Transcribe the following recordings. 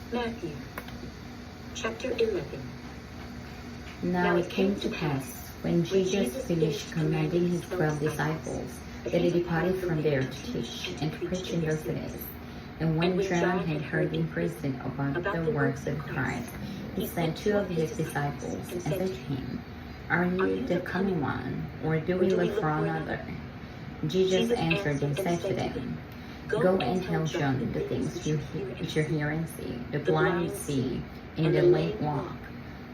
Matthew, chapter 11. Now it came to pass, when Jesus finished commanding his 12 disciples, that he departed from there to teach and to preach in their cities. And when John had heard in prison about the works of Christ, he sent 2 of his disciples and said to him, Are you the coming one, or do we look for another? Jesus answered and said to them, Go and tell John the things which you hear and see. The blind see, and the lame walk.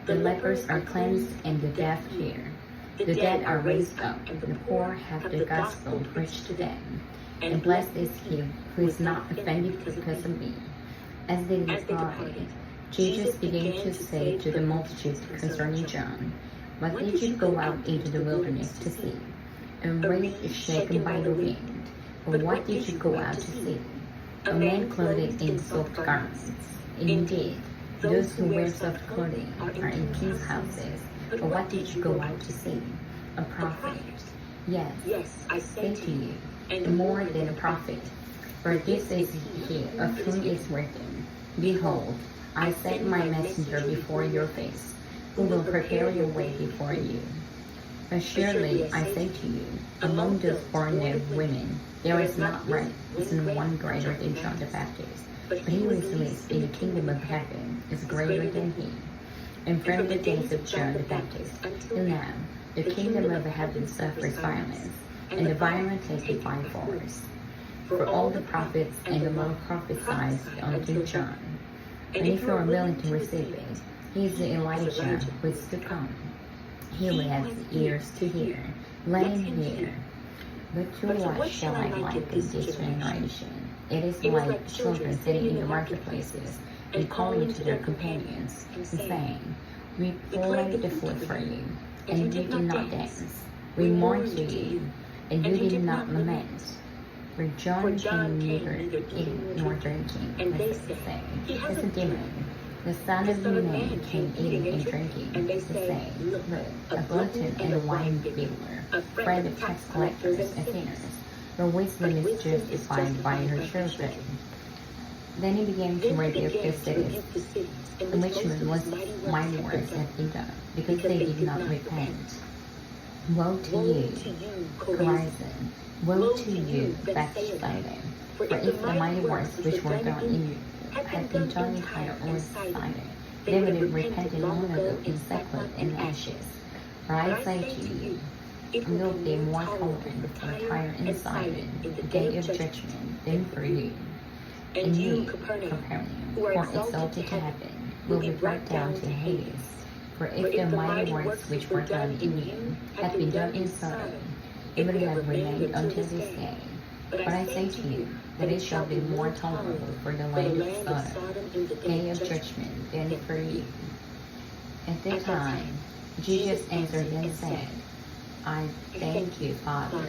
The lepers are cleansed, and the deaf hear. The dead are raised up, and the poor have the gospel preached to them. And blessed is he who is not offended because of me. As they departed, Jesus began to say to the multitude concerning John, What did you go out into the wilderness to see? A reed is shaken by the wind. But what did you go out to see? A man clothed in soft garments. Indeed, those who wear soft clothing are in king's houses. But what did you go out to see? A prophet. Yes, I say to you, and more than a prophet. For this is he of whom is written, Behold, I send my messenger before your face, who will prepare your way before you. Assuredly, I say to you, among those born of women, there is not risen one greater than John the Baptist, but he who is least in the kingdom of heaven is greater than he. And from the days of John the Baptist till now, the kingdom of heaven suffers violence, and the violent take it by force. For all the prophets and the law prophesied unto John. And if you are willing to receive it, he is the Elijah who is to come. He who has ears to hear, let him hear. But to what shall I liken this generation? It is like children sitting in the marketplaces and calling to their companions, and saying, We played the flute for you, and you did not dance. We mourned to you, and you did not lament. For John came neither eating nor drinking, and they say, He has a demon. The Son of Man came eating and drinking, and they say, Look, a glutton and a wine bibber, a friend of tax collectors and sinners. Her wisdom is justified by her children. Then he began to rebuke the cities in which mighty works had been done, because they did not repent. Woe to you, Chorazin! Woe to you, Bethsaida! For if the mighty works which were done in you had been done in Tyre or Sidon, they would have repented long ago in sackcloth and ashes. For I say to you, it will be more tolerant for Tyre and Sidon in the day of judgment than for you. And you, Capernaum, who are exalted to heaven, will be brought down to Hades. For if the mighty works which were done in you had been done in Sodom, it would have remained until this day. But I say to you, that it shall be more tolerable for the land of Sodom in the day of judgment than for you. At that time, Jesus answered and said, I thank you, Father,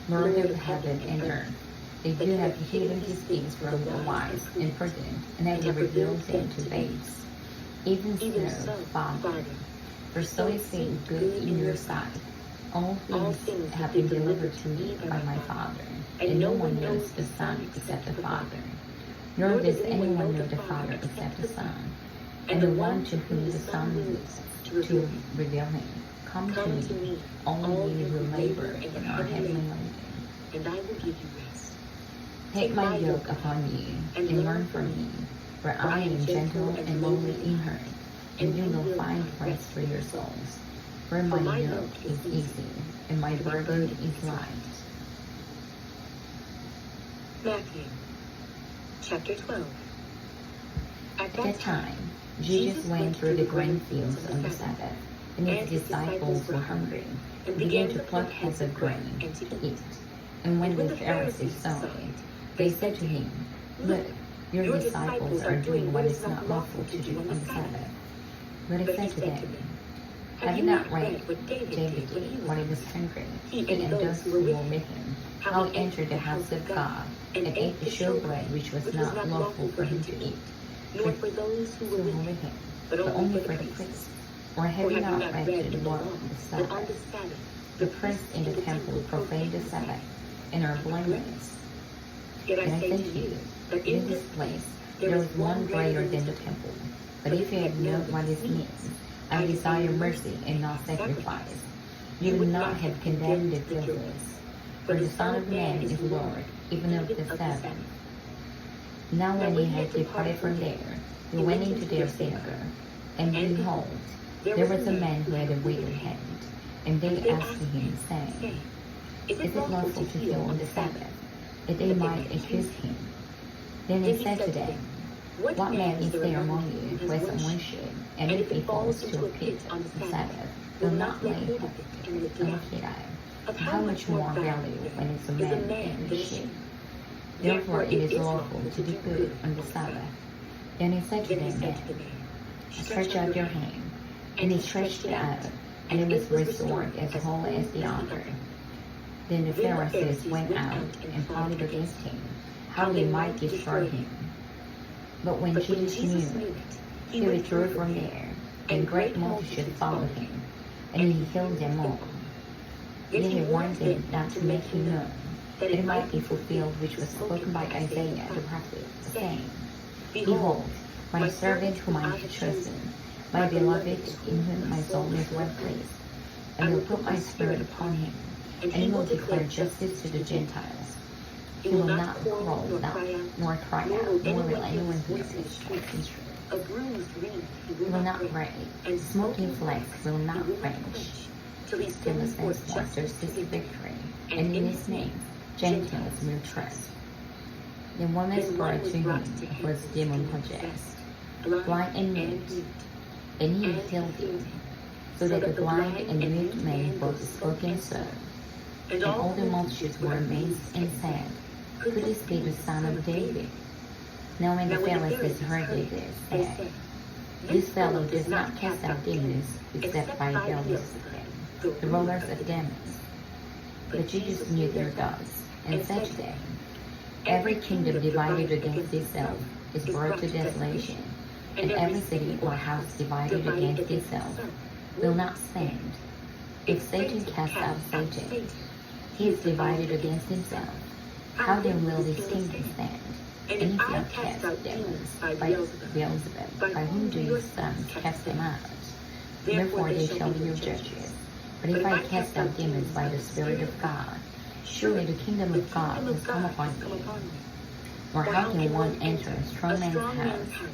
Lord of heaven and earth, that you have hidden these things from the wise and prudent, and have revealed them to babes. Even so, Father, for so it seemed good in your sight. All things have been delivered to me by my Father, and no one knows the Son except the Father, nor does anyone know the Father except the Son, and the one to whom the Son wills to reveal him. Come to me, all you who labor and are heavy laden, and I will give you rest. Take my yoke upon you, and learn from me, for I am gentle and lowly in heart, and you will find rest for your souls. For my yoke is easy, and my burden is light. Matthew, chapter 12. At that time, Jesus went through the grain fields on the Sabbath, and his disciples were hungry, and began to pluck heads of grain to eat. And when the Pharisees saw it, they said to him, Look, your disciples are doing what is not lawful to do on the Sabbath. But he said to them, Have you not read what David did when he was hungry, and those who were with him, how he entered the house of God, and ate the showbread which was not lawful for him to eat, nor for those who were with him, but only for the priests? Or have you not read the law on the Sabbath? The priests in the temple profane the Sabbath, and are blameless. Yet I say to you, that in this place there is one greater than the temple. But if you had known what this means, I desire mercy and not sacrifice, you would not have condemned the guiltless. For the Son of Man is Lord, even of the Sabbath. Now when he had departed from there, he went into their synagogue. And behold, there was a man who had a withered hand. And they asked him, saying, Is it lawful to heal on the Sabbath? That they might accuse him. Then he said to them, What man is there among you who has a worship, and if he falls to a pit on the Sabbath, will not lay him on the pit? Of how much more value when it's a man than a sheep? Therefore it is lawful to do good on the Sabbath. Then he said to them, Stretch out your hand. And he stretched it out, and it was restored as whole as the other. Then the Pharisees went out and plotted against him, how they might destroy him. But when Jesus knew it, he withdrew from there, and great multitudes followed him, and he healed them all. Then he warned them not to make him known, that it might be fulfilled which was spoken by Isaiah the prophet, saying, Behold, my servant whom I have chosen, my beloved, in whom my soul is well pleased. I will put my spirit upon him, and he will declare justice to the Gentiles. He will not quarrel, nor cry out, nor will anyone hear his stripes. He will not rage, and smoking flax will not quench, till he sends monsters his victory, and in his name Gentiles will trust. The woman brought to him was demon-possessed, blind and mute, and he healed him, so that the blind and the mute man both spoke and saw. And all the multitudes were amazed and said, Could this be the son of David? Now when the Pharisees heard this, said, This fellow does not cast out demons except by Beelzebub, the rulers of demons. But Jesus knew their thoughts, and said to them, Every kingdom divided against itself is brought to desolation, and every city or house divided against itself will not stand. If Satan casts out Satan, he is divided against himself. How then will this kingdom stand? And if you cast out demons by Beelzebub, by whom do your sons cast them out? Therefore they shall be your judges. But if I cast out demons by the Spirit of God, surely the kingdom of God has come upon you. Or how can one enter a strong man's house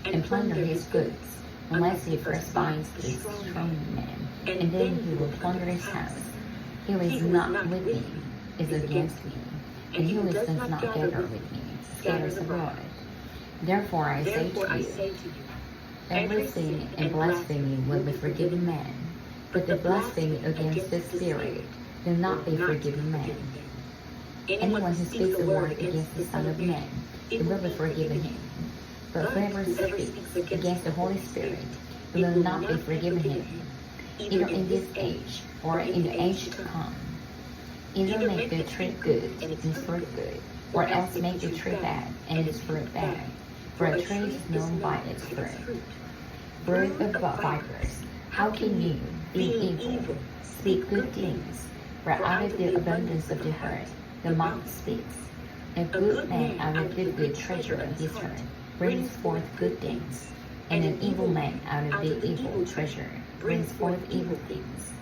and plunder his goods, unless he first binds this strong man, and then he will plunder his house? He who is not with me is against me, and he who does not gather with me scatters abroad. Therefore I say to you, every sin and blasphemy will be forgiven man, but the blasphemy against the Spirit will not be forgiven man. Anyone who speaks a word against the Son of Man, it will be forgiven him. But whoever speaks against the Holy Spirit, it will not be forgiven him, either in this age or in the age to come. Either make the tree good and its fruit good, or else make the tree bad and its fruit bad. For a tree is known by its fruit. Brood of vipers, how can you, being evil, speak good things? For out of the abundance of the heart, the mouth speaks. A good man out of the good treasure of his heart brings forth good things, and an evil man out of the evil treasure brings forth evil things.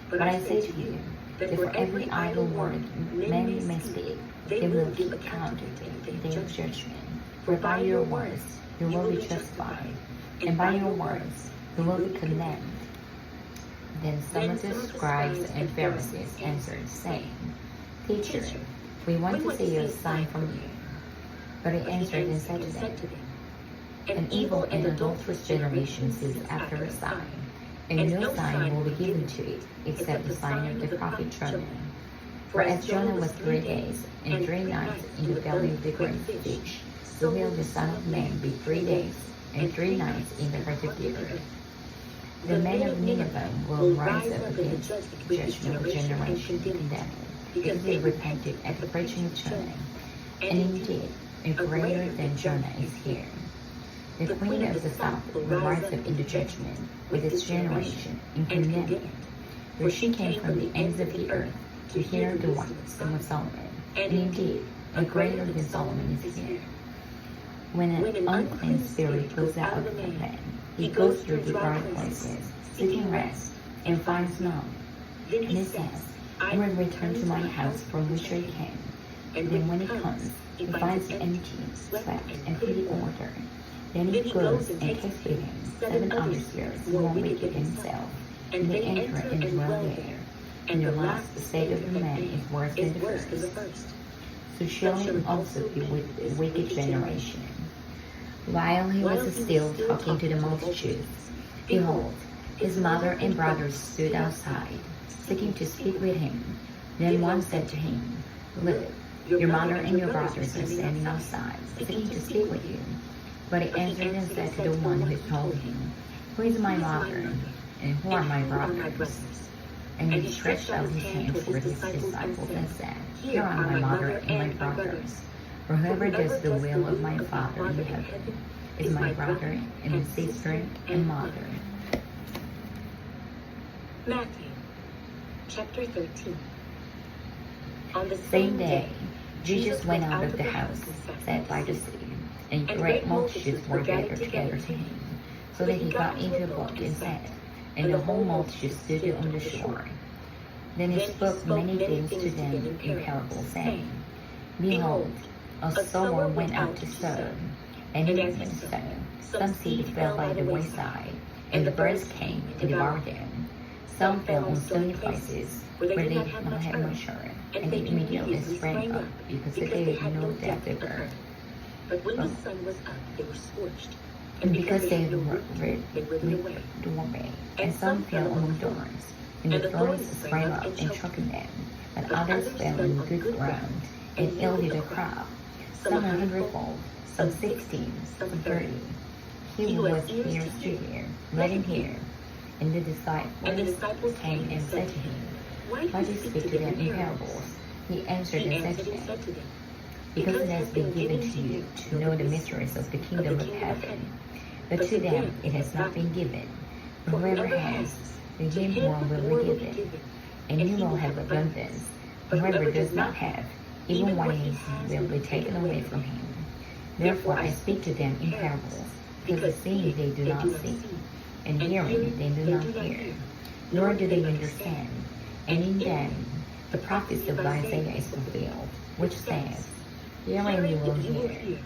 But I say to you, that for every idle word men may speak, they will give account in the day of judgment. For by your words you will be justified, and by your words you will be condemned. Then some of the scribes and Pharisees answered, saying, Teacher, we want to see a sign from you. But he answered and said to them, An evil and adulterous generation seeks after a sign, and no sign will be given to it except the sign of the prophet Jonah. For as Jonah was 3 days and 3 nights in the belly of the great fish, so will the Son of Man be 3 days and 3 nights in the heart of the earth. The men of Nineveh will rise up against the judgment of the generation condemned, because they repented at the preaching of Jonah. And indeed, a greater than Jonah is here. The queen of the south will rise up in the judgment with this generation and condemn it. For she came from the ends of the earth to hear the wisdom of Solomon. And indeed, a greater than Solomon is here. When an unclean spirit goes out of the man, he goes through the dry places, seeking rest, and finds none. And he says, I will return to my house from which I came. And then when he comes, he finds it empty, swept, and put in order. Then he goes and takes with him 7 other spirits more wicked than himself, and they enter and dwell there. And the last state of the man is worse than the first. So shall it also be with the wicked generation. While he was still talking to the multitudes, behold, his mother and brothers stood outside, seeking to speak with him. Then one said to him, Look, your mother and your brothers are standing outside, seeking to speak with you. But he answered and said to the one who told him, Who is my mother, and who are my brothers? And he stretched out his hand toward his disciples and said, Here are my mother and my brothers. For whoever does the will of my Father in heaven is my brother and sister and mother. Matthew, chapter 13. On the Same day, Jesus went out of the house, sat by the sea, and great multitudes were gathered together to him, so that he got into a boat and sat, and the whole multitude stood on the shore. Then he spoke many things to them in parables, saying, Behold, a sower went out to sow, and he went to sow. Some seed fell by the wayside, and the birds came and devoured them. Some fell on stony places, where they did not have much earth, and they immediately sprang up, because they had no depth of earth. But when the sun was up, they were scorched. And because they were withered away. doorway, and some fell among thorns, and the thorns sprang up and choked them. But others fell in good ground, and yielded a crop, some 100-fold, some 60, some 30. He who has ears to hear, let him hear. And the disciples came and said to him, Why do you speak to them in parables? He answered and said to them, Because it has been given to you to know the mysteries of the kingdom of heaven, but to them it has not been given. For whoever has, to him more will be given, and he will have abundance. But whoever does not have, even what he has will be taken away from him. Therefore I speak to them in parables, because seeing they do not see, and hearing they do not hear, nor do they understand. And in them the prophecy of Isaiah is fulfilled, which says, Hearing you will hear,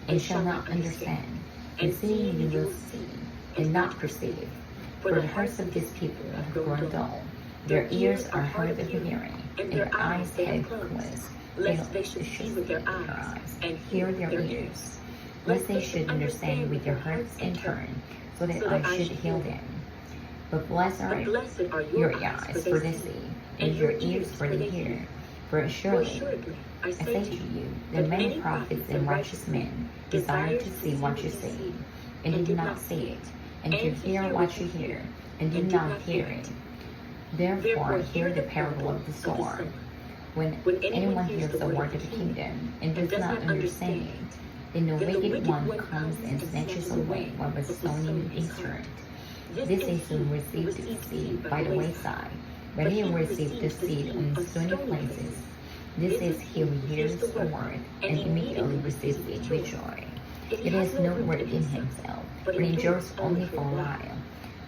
and shall not understand, and seeing you will see, and not perceive. For the hearts of this people have grown dull, their ears are hard of hearing, and their eyes have closed, lest they should see with their eyes, and hear with their ears, lest they should understand with their hearts and turn, so that I should heal them. But blessed are your eyes, for they see, and your ears, for they hear. For assuredly, I say to you, that many prophets and righteous men desire to see what you see, and they do not see it, and to hear what you hear, and do not hear it. Therefore hear the parable of the sower. When anyone hears the word of the kingdom, and does not understand it, then the wicked one comes and snatches away what was sown in his heart. This is who received the seed by the wayside, but he who received the seed on stony places. This is he who hears the word, and immediately receives it with joy. It has no work in himself, but endures only for a while.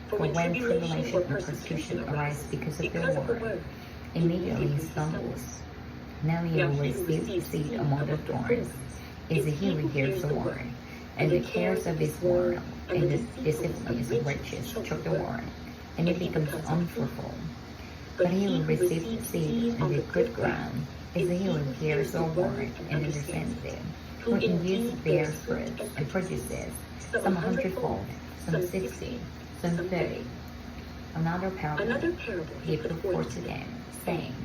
For when tribulation or persecution arise because of the word, immediately he stumbles. Now he who receives the seed among the thorns is he who hears the word, and the cares of this world and the disciplines of riches choke the word, and it becomes unfruitful. But he who receives the seed in the good ground is he who hears the word and understands it, who indeed bears fruit and produces, some 100-fold, some 60, some 30. Another parable he put forth to them, saying,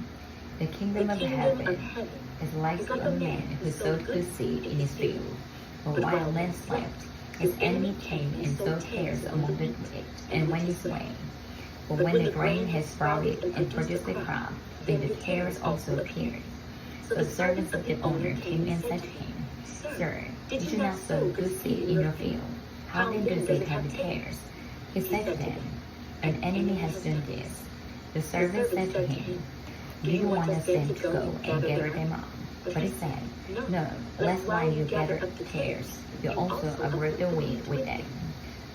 The kingdom of heaven is like a man who sowed good seed in his field. But while men slept, his enemy came and sowed tares among the wheat, and went his way. But when the grain has sprouted and produced a crop, then the tares also appeared. So the servants of the owner came and said to him, Sir, did you not sow good seed in your field? How then does it have tares? He said to them, An enemy has done this. The servants said to him, Do you want us then to go and gather them up? But he said, "No, lest while you gather up the tares, you also uproot the wheat with them.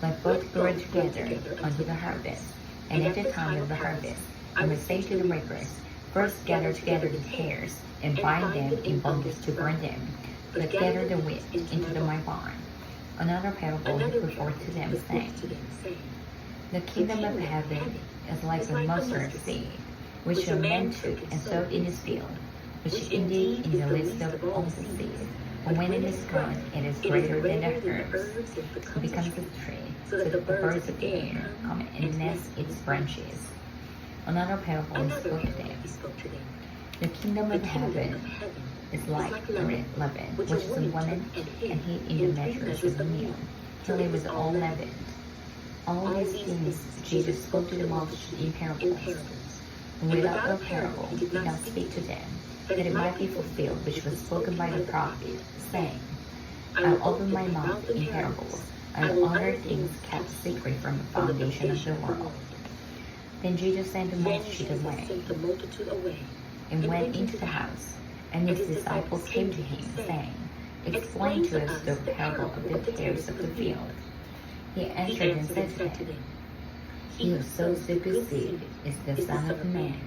Let both grow together unto the harvest. And at the time of the harvest, I will say to the reapers, first gather together the tares, and bind them in bundles to burn them, but gather the wheat into my barn." Another parable he put forth to them, saying, "The kingdom of heaven is like a mustard seed, which a man took and sowed in his field, which indeed is the least of all the seeds. But when it is grown, it is greater than the herbs. It becomes a tree, so that the birds of the air come and nest its branches." Another parable he spoke to them. "The kingdom of heaven is like leaven, which is a woman and hid in the measures of the meal, till it was all leavened." All these things Jesus spoke to the multitude in parables. Without a parable, he did not speak to them, that it might be fulfilled which was spoken by the prophet, saying, "I will open my mouth in parables. I will utter things kept secret from the foundation of the world." Then Jesus sent the multitude away, and went into the house. And his disciples came to him, saying, "Explain to us the parable of the tares of the field." He answered and said to them, "He who sows the good seed is the Son of Man.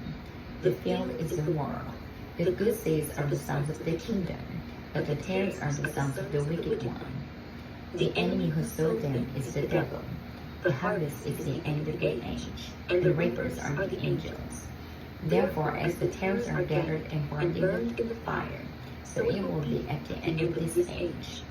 The field is the world. The good seeds are the sons of the kingdom, but the tares are the sons of the wicked one. The enemy who sowed them is the devil. The harvest is the end of the age, and the reapers are the angels. Therefore, as the tares are gathered and burned in the fire, so it will be at the end of this age.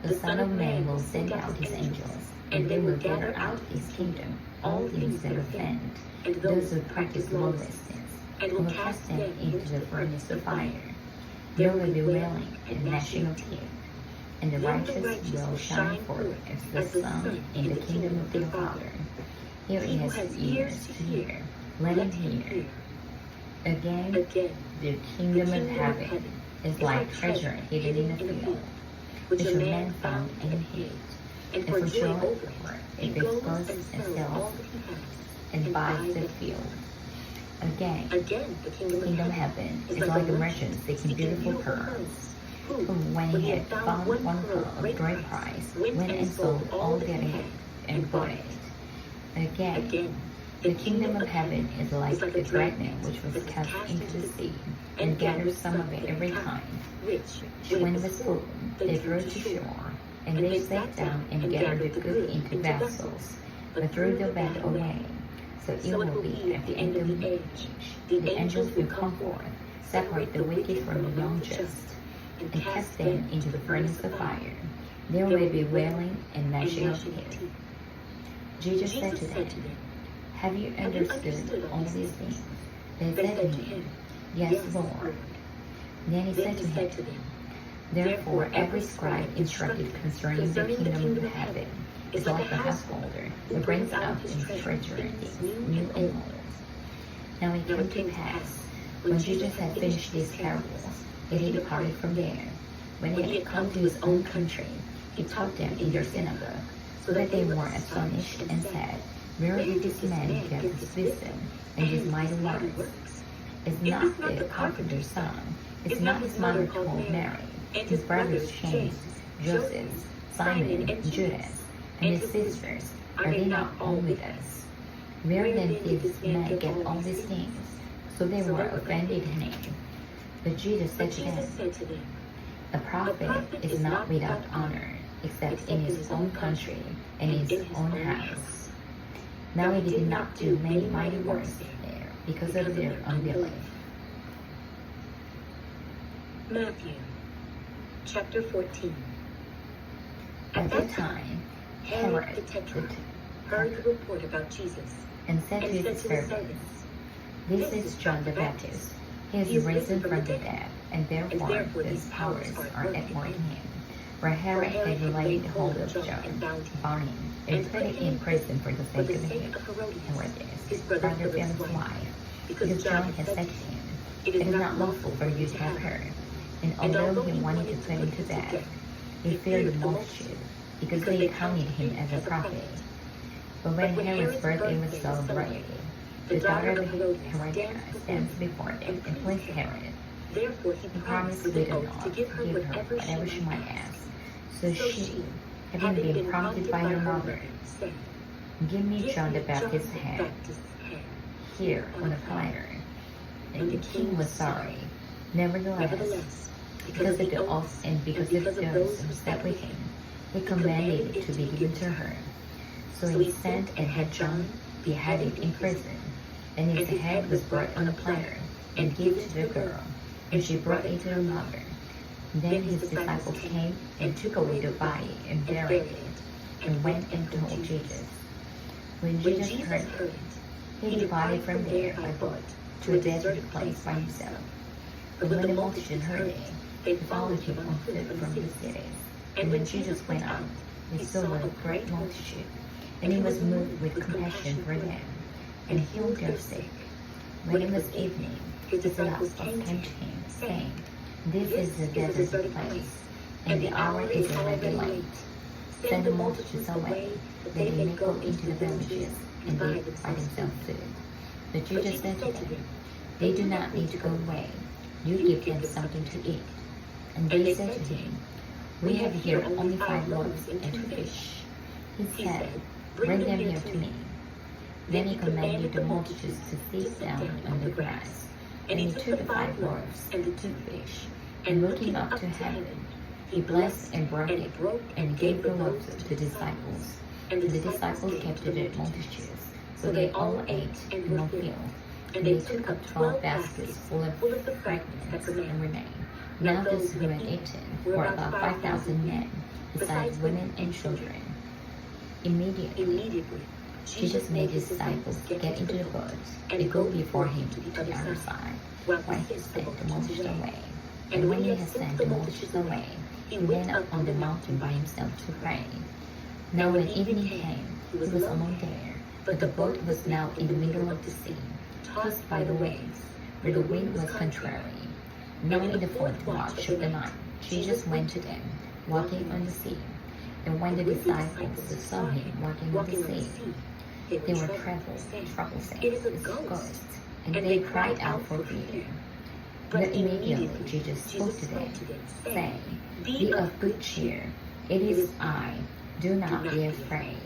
The Son of Man will send out his angels, and they will gather out of his kingdom all things that offend, and those who practice lawlessness, and will cast them into the furnace of fire. There will be wailing and gnashing of teeth, and the righteous will shine forth as the sun in the kingdom of their Father. He who has ears to hear, let him hear. Again, the kingdom of heaven is like treasure hidden in a field, which a man found and hid. And for joy over it, goes and sells and buys the field. Again, the kingdom of heaven is like a merchant seeking beautiful pearls, who, when he had found one pearl of great price, went and sold all that he had and bought it. Again, the kingdom of heaven is like a dragnet which was cast into the sea, and gathered some of it every time, which, when it was full, they drew to shore, and they sat down and gathered the good into vessels, but threw the bad away. So it will be at the end of the age. The angels will come forth, separate the wicked from the unjust, and cast them into the furnace of fire. There will be wailing and gnashing of teeth. Jesus said to them, "Have you understood all these things?" They said to him, "Yes, Lord." Then he said to him, "Therefore every scribe instructed concerning the kingdom of heaven is like a householder who brings out his treasure things new and old." Now it came to pass, when Jesus had finished these parables, that he departed from there. When he had come to his own country, he taught them in their synagogue, so that they were astonished and said, "Where did this man get his wisdom and his mighty words? Is not the carpenter's son? Is not his mother called Mary? His brothers James, Joseph, Simon, and Judas, and his sisters, are they not all with us? Where then did this man get all these things?" So they were offended in him. But Jesus said to them, "A prophet is not without honor, except in his own country and in his own house." Now he did not do many mighty works there because of their unbelief. Matthew chapter 14. At that time, Herod the Tetrarch heard the report about Jesus and said to his servants, "This is John the Baptist. He is risen from the dead, and therefore his powers are at work in him." For Herod had laid hold of John, bound him, and put him in prison for the sake of Herodias, his brother Philip's wife, because John had said to him, "It is not lawful for you to have her." And although he wanted to put him to death, he feared the multitude, because they counted him as a prophet. But when Herod's birthday was celebrated, the daughter of Herodias stands before them and pleased Herod, Therefore he He promised promised with with an an oath oath to give her whatever she she might might ask. So So she, having been prompted by her mother, said, give me "Give John the me Baptist's John the head Baptist's head." here on a platter. And the king was sorry. Nevertheless, because of the oath and because of those who sat with him, he commanded it to be given to her. So he sent and had John beheaded in prison, and his head was brought on a platter and given to the girl, and she brought it to her mother. Then his disciples came and took away the body and buried it, and went and told Jesus. When Jesus heard it, he departed from there by boat to a desert place by himself. But when the multitude heard it, they followed him on foot from the cities. And when Jesus went out, he saw a great multitude, and he was moved with compassion for them, and healed their sick. When it was evening, his disciples came to him, saying, This is a desert place, and the hour is already late. Send the multitudes away, that they may go into the villages and buy themselves food. But Jesus said to them, They do not need to go away. You give them something to eat. And they said to him, We have here only 5 loaves and 2 fish. He said, Bring them here to me. Then he commanded the multitudes to sit down on the grass. And he took the 5 loaves and the 2 fish, and looking up to heaven, he blessed and broke it, and gave the loaves to the disciples. And the disciples kept the multitudes. So they all ate and were filled. And they took up 12 baskets full of the fragments and remained. Now those who had eaten were about 5,000 men, besides women and children. Immediately, Jesus made his disciples get into the boat and go before him to the other side, while he sent the multitude away. And when he had sent the multitude away, he went up on the mountain by himself to pray. Now when evening came, he was alone there, but the boat was now in the middle of the sea, tossed by the waves, for the wind was contrary. Now in the 4th watch of the night, Jesus went to them, walking on the sea. And when the disciples saw him walking on the sea, they were troubled, saying, It is a ghost. And they cried out for fear. But immediately Jesus spoke to them, saying, Be of good cheer, it is I, do not be afraid.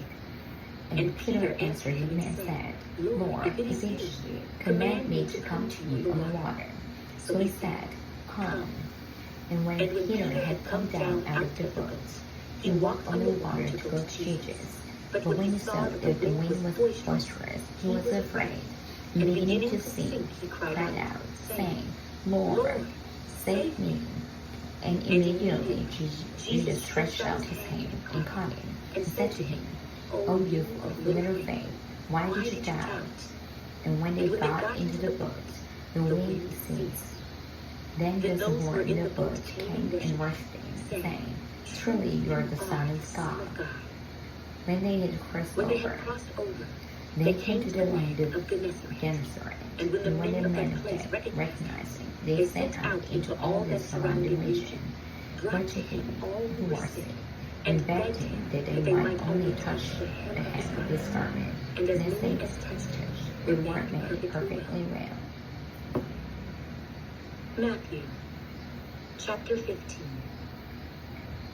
And Peter answered him and said, Lord, if it is you, command me to come to you on the water. So he said, Come. And when Peter had come down out of the boat, he walked on the water to go to Jesus. But when he saw that the wind was boisterous, he was afraid. And beginning to sink, he cried out, saying, Lord, save me. And immediately Jesus stretched out his hand and caught him, and said to him, O you of little faith, why did you doubt? And when they got into the boat, the wind ceased. Then those who were in the boat came and worshipped him, saying, Truly you are the Son of God. When they had crossed over, they came to the land of Gennesaret. And when the men of death recognized him, they sent out into all the surrounding region, brought to him all who were sick, and begged him that they might only touch the hem of his garment, and as they touched him, they were made perfectly well. Matthew, chapter 15.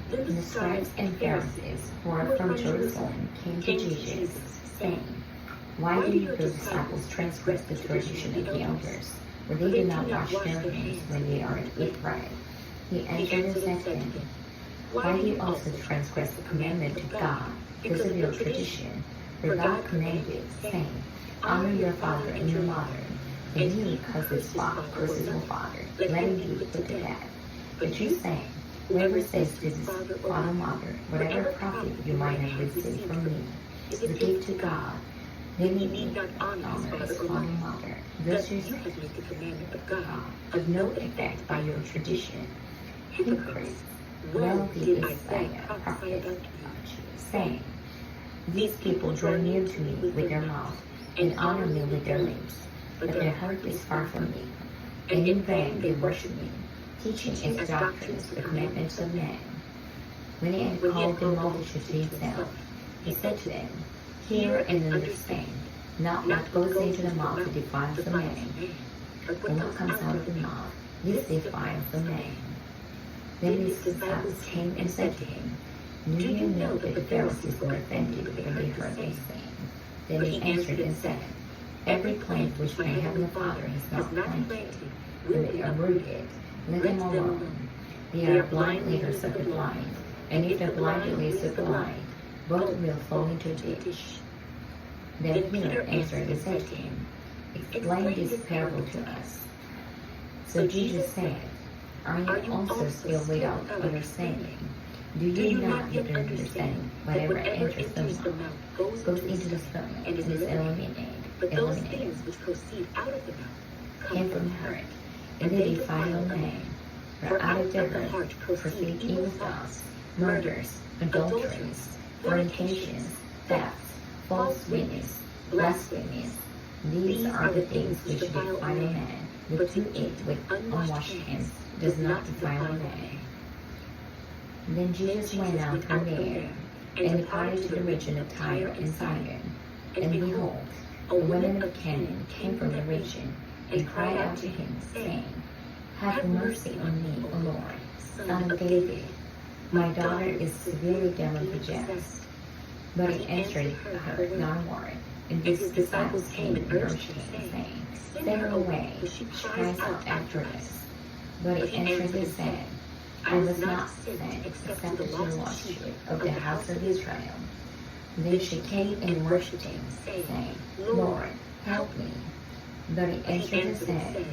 Then the scribes and Pharisees who were from Jerusalem came to Jesus, saying, Why do your disciples transgress the tradition of the elders, for they do not wash their hands when they are to eat bread? He answered and said to them, Why do you also transgress the commandment of God because of your tradition? For God commanded, saying, Honor your father and your mother, and he curses your father, letting you be put to death. But you say, Whoever says to his father or mother, whatever profit you might have received from me, is to give to God, then you need not honor his father or mother. Thus you have made the commandment of God of no effect by your tradition. Hypocrites, well did Isaiah prophesy about you, saying, These people draw near to me with their mouth, and honor me with their lips, but their heart is far from me, and in vain they worship me, teaching as doctrines the commandments of men. When he had called the multitude to himself, he said to them, Hear and understand, not what goes into the mouth defiles the man, but what comes out of the mouth, This defiles the name. Then his disciples came and said to him, Do you know that the Pharisees were offended when they heard these things? Then he answered and said, Every plant which my heavenly Father has not planted will be uprooted. Let them alone. They are blind leaders of the blind, and if the blind leads the blind, both will fall into a ditch. Then Peter answered and said to him, Explain this parable to us. So Jesus said, Are you also still without understanding? Do you not yet understand? Whatever enters the mouth goes into the stomach and is eliminated. But those things which proceed out of the mouth come from the heart, and they defile man. For out of the heart proceed evil thoughts, murders, adulteries, fornications, thefts, false witness, blasphemies. These are the things which defile a man, but to eat with unwashed hands does not defile a man. Then Jesus went out from there, and departed to the region of Tyre and Sidon. And behold, a woman of Canaan came from the region, and cried out to him, saying, Have mercy on me, O Lord, Son of David. My daughter is severely demon-possessed. But he answered her not a word. And his disciples came and urged him, saying, Send her away, for she cries out after us. But he answered and said, I was not sent except to the lost sheep of the house of Israel. Then she came and worshipped him, saying, Lord, help me. But he answered and said,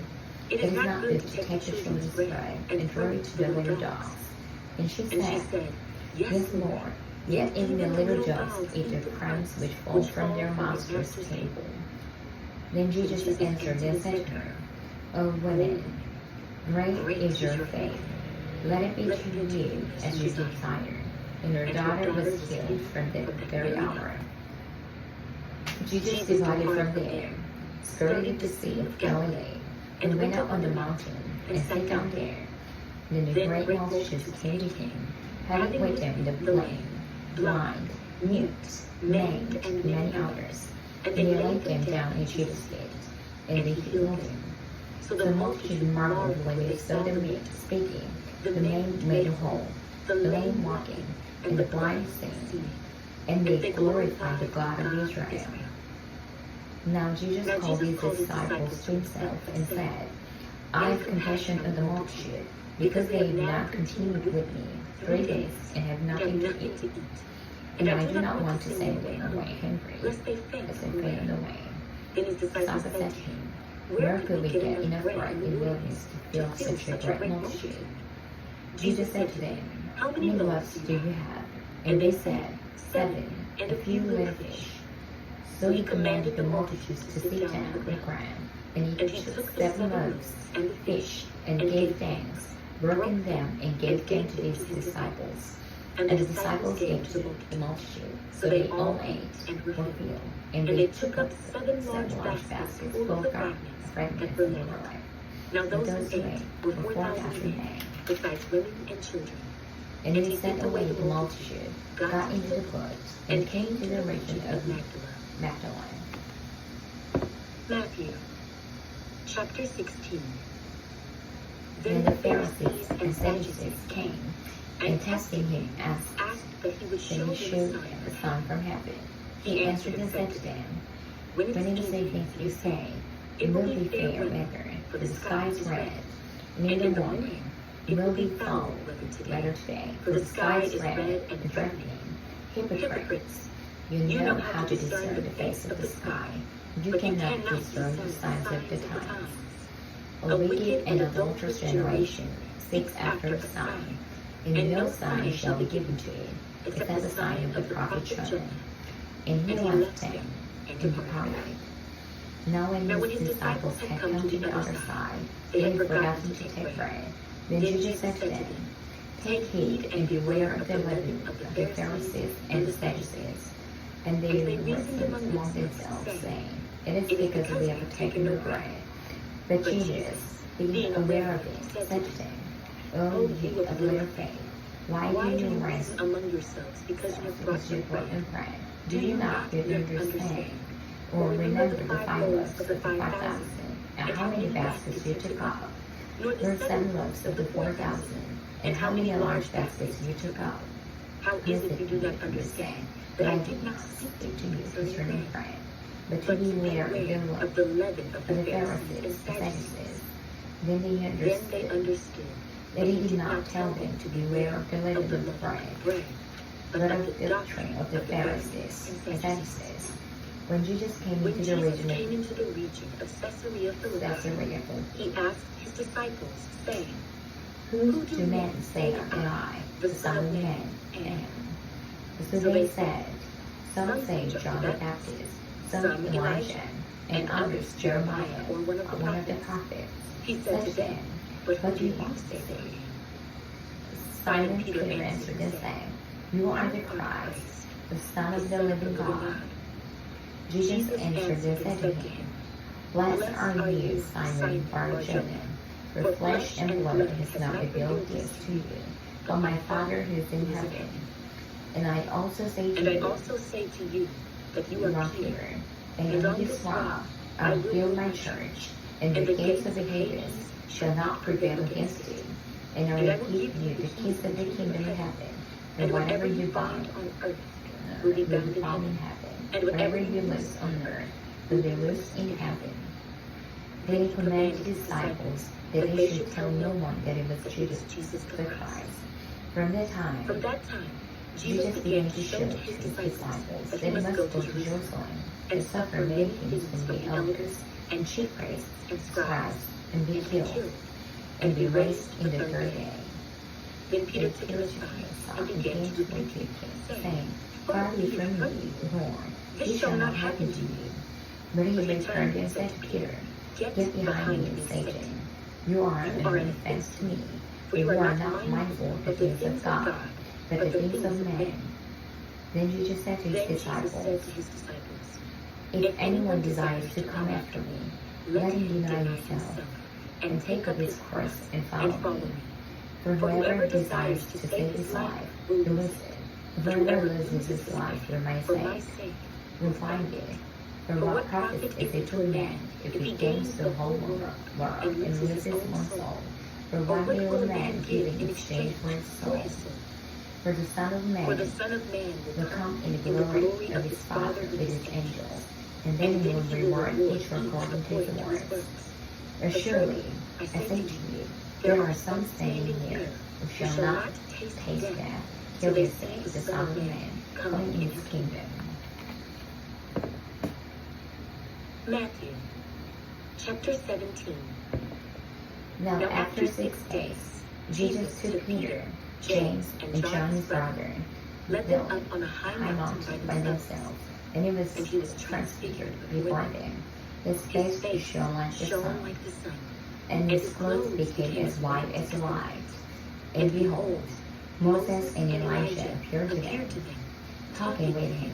It is not good to take the children's bread and throw it to the little dogs. And she said, Yes, Lord, yet even the little dogs eat the crumbs which fall from their master's table. Then Jesus answered and said to her, O woman, great is your faith. Let it be to you as you desire. And her daughter was healed from that very hour. Jesus departed from there, skirted the Sea of Galilee, and went up on the mountain, and sat down there. Then the great multitudes came to him, having with them the lame, blind, mute, maimed, and many others. And they laid them down in Jesus' feet, and they healed them. So the multitude marveled when they saw the mute speaking, the maimed made whole, the lame walking, and the blind seeing. And they glorified the God of Israel. Now Jesus called his disciples to himself and said, I have compassion on the multitude, because they have not continued with me 3 days and have nothing to eat. And I do not want to send them away hungry, lest they faint on the way. Then his disciples said to him, Where could we get enough bread in the wilderness to fill such a great multitude? Jesus said to them, How many loaves do you have? And they said, 7, and a few little fish. So he commanded the multitudes to sit down on the ground. And he took 7 loaves and the fish, and gave thanks, broken them, and gave them to his disciples. And the disciples gave to the multitude. So they all ate and were filled. And they took up 7 large baskets full of fragments that were left. Now those who ate were 4,000 men, besides women and children. And he sent away the multitude, got into the boats, and came to the region of Magdala. Matthew, chapter 16. Then the Pharisees and Sadducees came, and testing him asked that he would show them a sign from heaven. He answered and said to them, When it is evening, you say, It will be fair weather, for the sky is red. And in the morning, it will be foul weather today, for the sky is red and threatening. Hypocrites, you know how to discern the face of the sky. You cannot discern the signs of the times. A wicked and adulterous generation seeks after a sign, and no sign shall be given to it, except the sign of the prophet Jonah. And he left them and departed. Now when his disciples had come to the other side, they had forgotten to take bread. Then Jesus said to them, Take heed and beware of the leaven of the Pharisees and the Sadducees. And they reasoned among themselves, saying, It is because we have taken no bread. But Jesus, being aware of it, said to them, O ye of little faith, why do you rest among yourselves because you have brought your bread? Do you not yet understand? Or remember the 5 loaves of the 5,000, and how many baskets you took up? nor the nor 7 7 loaves of the 4,000, and how many large baskets you took up. How is it you do not understand that I did not speak to you concerning bread, but to beware of the leaven of the the Pharisees and Pharisees and Sadducees? Sadducees? Then they Then they understood understood that he did not tell them to beware of the leaven of the bread, but of the doctrine of the Pharisees and Sadducees. When Jesus came When into the Jesus region came into the region of Caesarea of Philippi, Caesarea, he asked his disciples, saying, who do men say that I, the Son of Man, am? So they said, some say John the Baptist, some Elijah, and others Jeremiah, or one of the prophets. He said to them, But who do you say that I am? Simon Peter answered and said, You are the Christ, the Son of the living God. Jesus answered and said to him, Blessed are you, Simon Bar-Jonah, for flesh and blood has not revealed this to you, but my Father who is in heaven. And I also say to you that you are Peter, and on this rock I will build my church, and the gates of the Hades shall not prevail against it. And I will give you the keys of the kingdom of heaven, and whatever you bind on earth will be bound in heaven, and whatever you loose on earth will be loosed in heaven. Then he commanded his disciples that they should tell no one that it was Jesus the Christ. From that time, Jesus began to show to his disciples that he must go to Jerusalem and suffer many things from the elders and chief priests and scribes, and be killed, and be raised in the third day. Then Peter took him aside and began to rebuke him, saying, Far be from me, Lord, this shall not happen to you. But he returned and said to Peter, Get behind me, Satan. You are an offense to me, for you are not mindful of the things of God, but the things of man. Then Jesus said to his disciples, If anyone desires to come after me, let him deny himself, and take up his cross and follow me. For whoever desires to save his life will lose it. But whoever loses his life for my sake will find it. For what profit is it to a man if he gains the whole world and loses one soul? For what will a man give in exchange for his soul? For the Son of Man will come in the glory of his Father with his angels, and then he will reward each according to his works. Surely, I say to you, there are some standing here who shall not taste death till they see the Son of Man coming in his kingdom. Matthew chapter 17. Now after 6 days, Jesus took Peter, James, and John his brother, led them up on a high mountain by themselves, and he was transfigured before them. His face shone like the sun, and his clothes became as white as light. And behold, Moses and Elijah appeared to them, talking with him.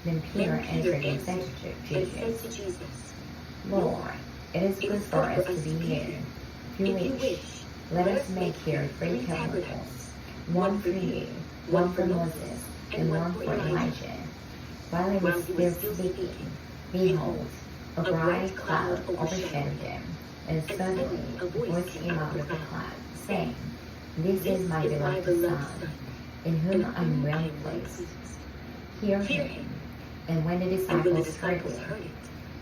Then Peter answered and said to Jesus, Lord, it is good for us to be here. If you wish, let us make here 3 tabernacles, one for you, one for Moses, and one for Elijah. While he was still speaking, behold, a bright cloud overshadowed them, and suddenly a voice came out of the cloud, saying, This is my beloved Son, in whom I am well pleased. Hear him. And when the disciples heard it,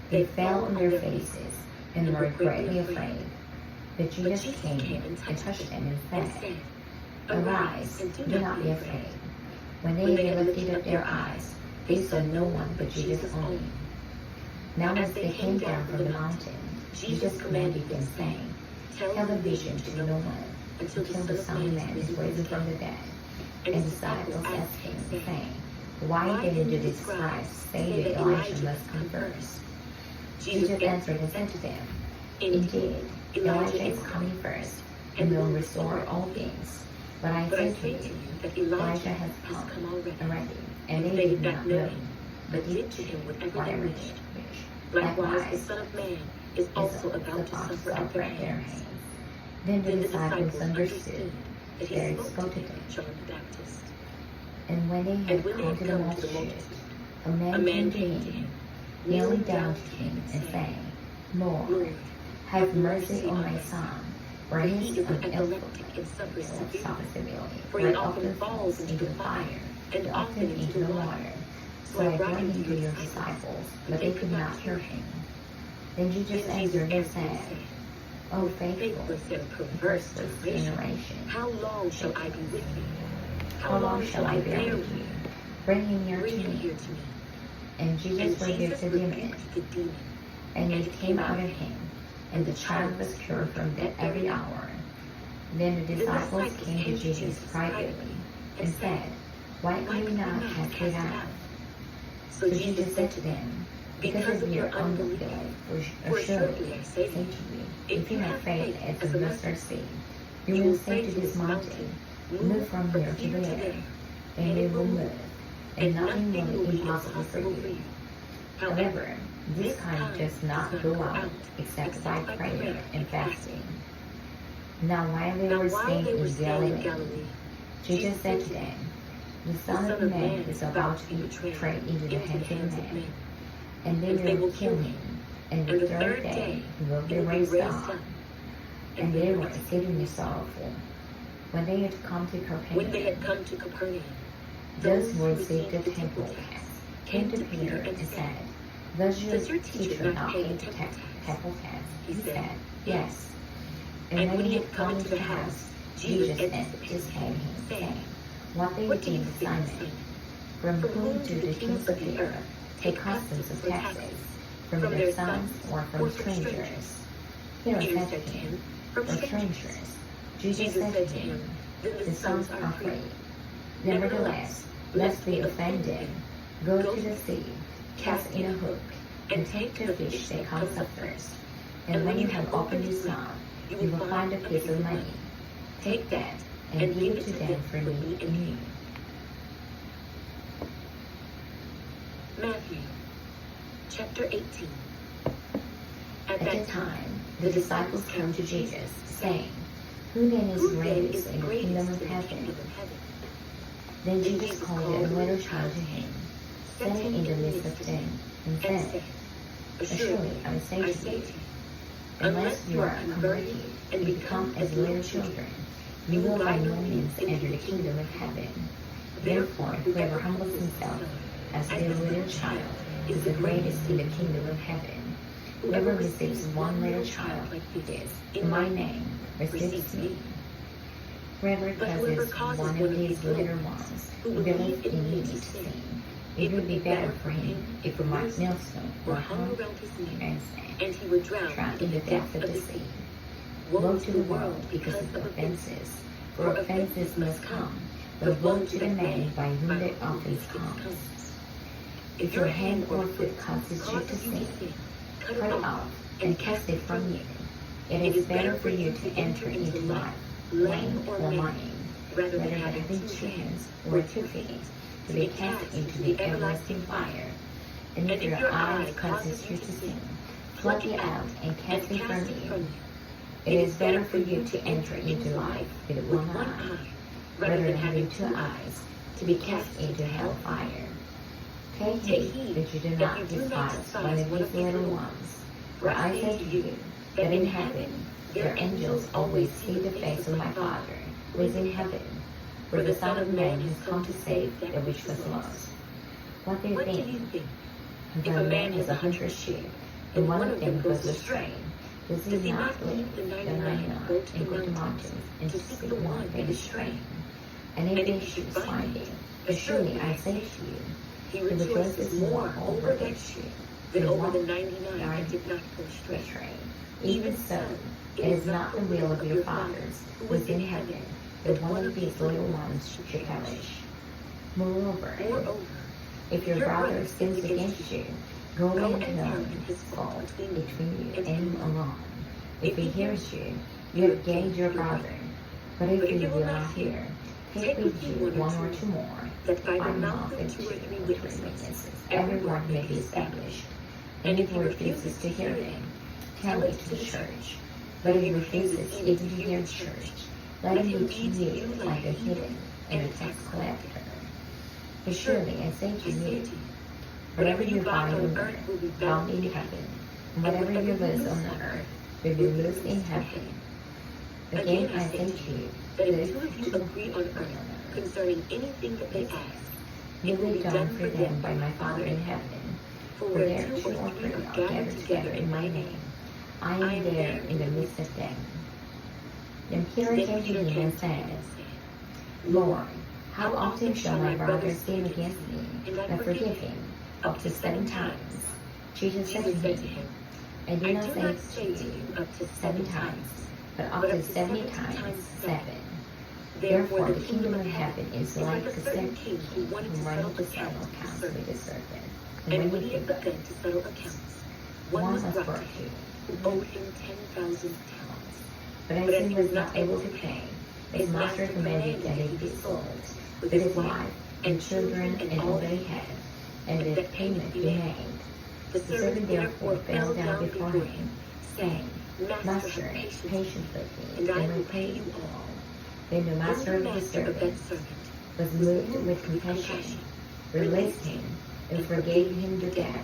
they fell on their faces and were greatly afraid. But Jesus came and touched them and said, Arise, do not be afraid. When they had lifted up their eyes, they saw no one but Jesus only. Now as they came down from the mountain, Jesus commanded them, saying, Tell the vision to no one until the Son of Man is risen from the dead. And the disciples asked him, saying, Why then do the scribes say that Elijah must come first? Jesus answered and said to them, Indeed, Elijah is coming first, and will restore all things. But I say to you that Elijah has come already, and they did not know him, but did to him whatever they wished. Likewise, the Son of Man is also about to suffer at their hands. Then the disciples understood that he spoke to them, John the Baptist. And when they had come to the multitude, a man came to him, kneeling down to him, and saying, Lord, have mercy on my son, For he is an epileptic and suffers severely. For he often falls into the fire, and often into the water. So I brought him to your disciples, but they could not cure him. Then Jesus answered and said, O faithless and perverse generation, how long shall I be with you? How long shall I bear with you? Bring him here to me. And Jesus rebuked the demon, and it came out of him, and the child was cured from that every hour. Then the disciples came to Jesus privately, and said, Why can we not cast it out? So Jesus said to them, Because of your unbelief, for surely I say to you, if you have faith as a mustard seed, you will say to this mountain, Move from here to there, and it will move, and nothing will be impossible for you. However, this kind does not go out except by prayer and fasting. Now while they were staying in Galilee, Jesus said to them, The Son of Man is about to be betrayed into the hands of men, and they will kill him, and the third day he will be raised up. And they were exceedingly sorrowful. When they had come to Capernaum, those who received the temple tax came to Peter and said, Does your teacher not pay the temple tax? He said, Yes. And when he had come into the house, Jesus asked him, saying, What do you think, Simon? From whom do the kings of the earth take customs of taxes? From their sons or from strangers? Peter said to him, From strangers. Jesus said to him, The sons are free. Nevertheless, lest we offend them, go to the sea, cast in a hook, and take the fish that comes up first. And when you have opened its mouth, you will find a piece of money. Take that, and give it to them for me and you. Matthew, chapter 18. At that time, the disciples came to Jesus, saying, Who then is greatest in the kingdom of heaven? Then Jesus called a little child to him, set him in the midst of them, and said, Surely I say to you, unless you are converted and become as little children, you will by no means enter the kingdom of heaven. Therefore, whoever humbles himself as a little child is the greatest in the kingdom of heaven. Whoever receives one little child like this in my name receives me. Whoever causes one of these little ones who believe in me to sin, it would be better for him if a millstone were hung around his neck and he would drown in the depth of the sea. Woe to the world because of offenses, for offenses must come, but woe to the man by whom the offense comes. If your hand or foot causes you to sin, cut it off and cast it from you. It is better for you to enter into life lame or maimed, rather than having 2 hands or 2 feet, to be cast into the everlasting fire. And if your eye causes you to sin, pluck it out and cast it from you. It is better for you to enter into life with one eye, rather than having 2 eyes, to be cast into hell fire. Take heed that you do not despise one of these little ones. For I say to you, that in heaven their angels always see the face of my Father, who is in heaven. For the Son of Man has come to save that which was lost. What do you think? If a man has 100 sheep, and one of them goes astray, does he not leave the 99 and go to mountains and to seek the one that is straying? And if they should find it, surely I say to you, he rejoices more over that sheep than over the 99 that did not go astray. Even so, it is not the will of your fathers who is in heaven that one of these little ones should perish. Moreover, if your brother sins against you, go and tell him his fault between you and him alone. If he hears you, you have gained your brother. But if he will not hear, take with you 1 or 2 more, that by the mouth of 2 or 3 witnesses every word may be established. And if he refuses to hear them, tell it to the church. But if he refuses even to hear the church, let him be to you like a hidden and a tax collector. For surely I say to you, whatever you bind on earth will be bound in heaven, and whatever you loose on the earth will be loosed in heaven. Again I say to you, that if two of you agree on earth concerning anything that they ask, it will be done for them by my Father in heaven. For where two or three are gathered together in my name, I am there in the midst of them. Then Peter came to him and said, Lord, how often shall my brother sin against me, and I forgive him? Up to 7 times. Jesus said to him, I do not say to you up to 7 times, but up to 70 times 7. Therefore the kingdom of heaven is like a certain king who wanted to settle accounts with his servant. And when he had begun to settle accounts, one was brought to him who owed him 10,000 talents. But as he was not able to pay, his master commanded that he be sold, with his wife and children and all that he had, and that payment be made. The servant therefore fell down before him, saying, Master, have patience with me, and I will pay you all. Then the master of the servant was moved with compassion, released him, and forgave him the debt.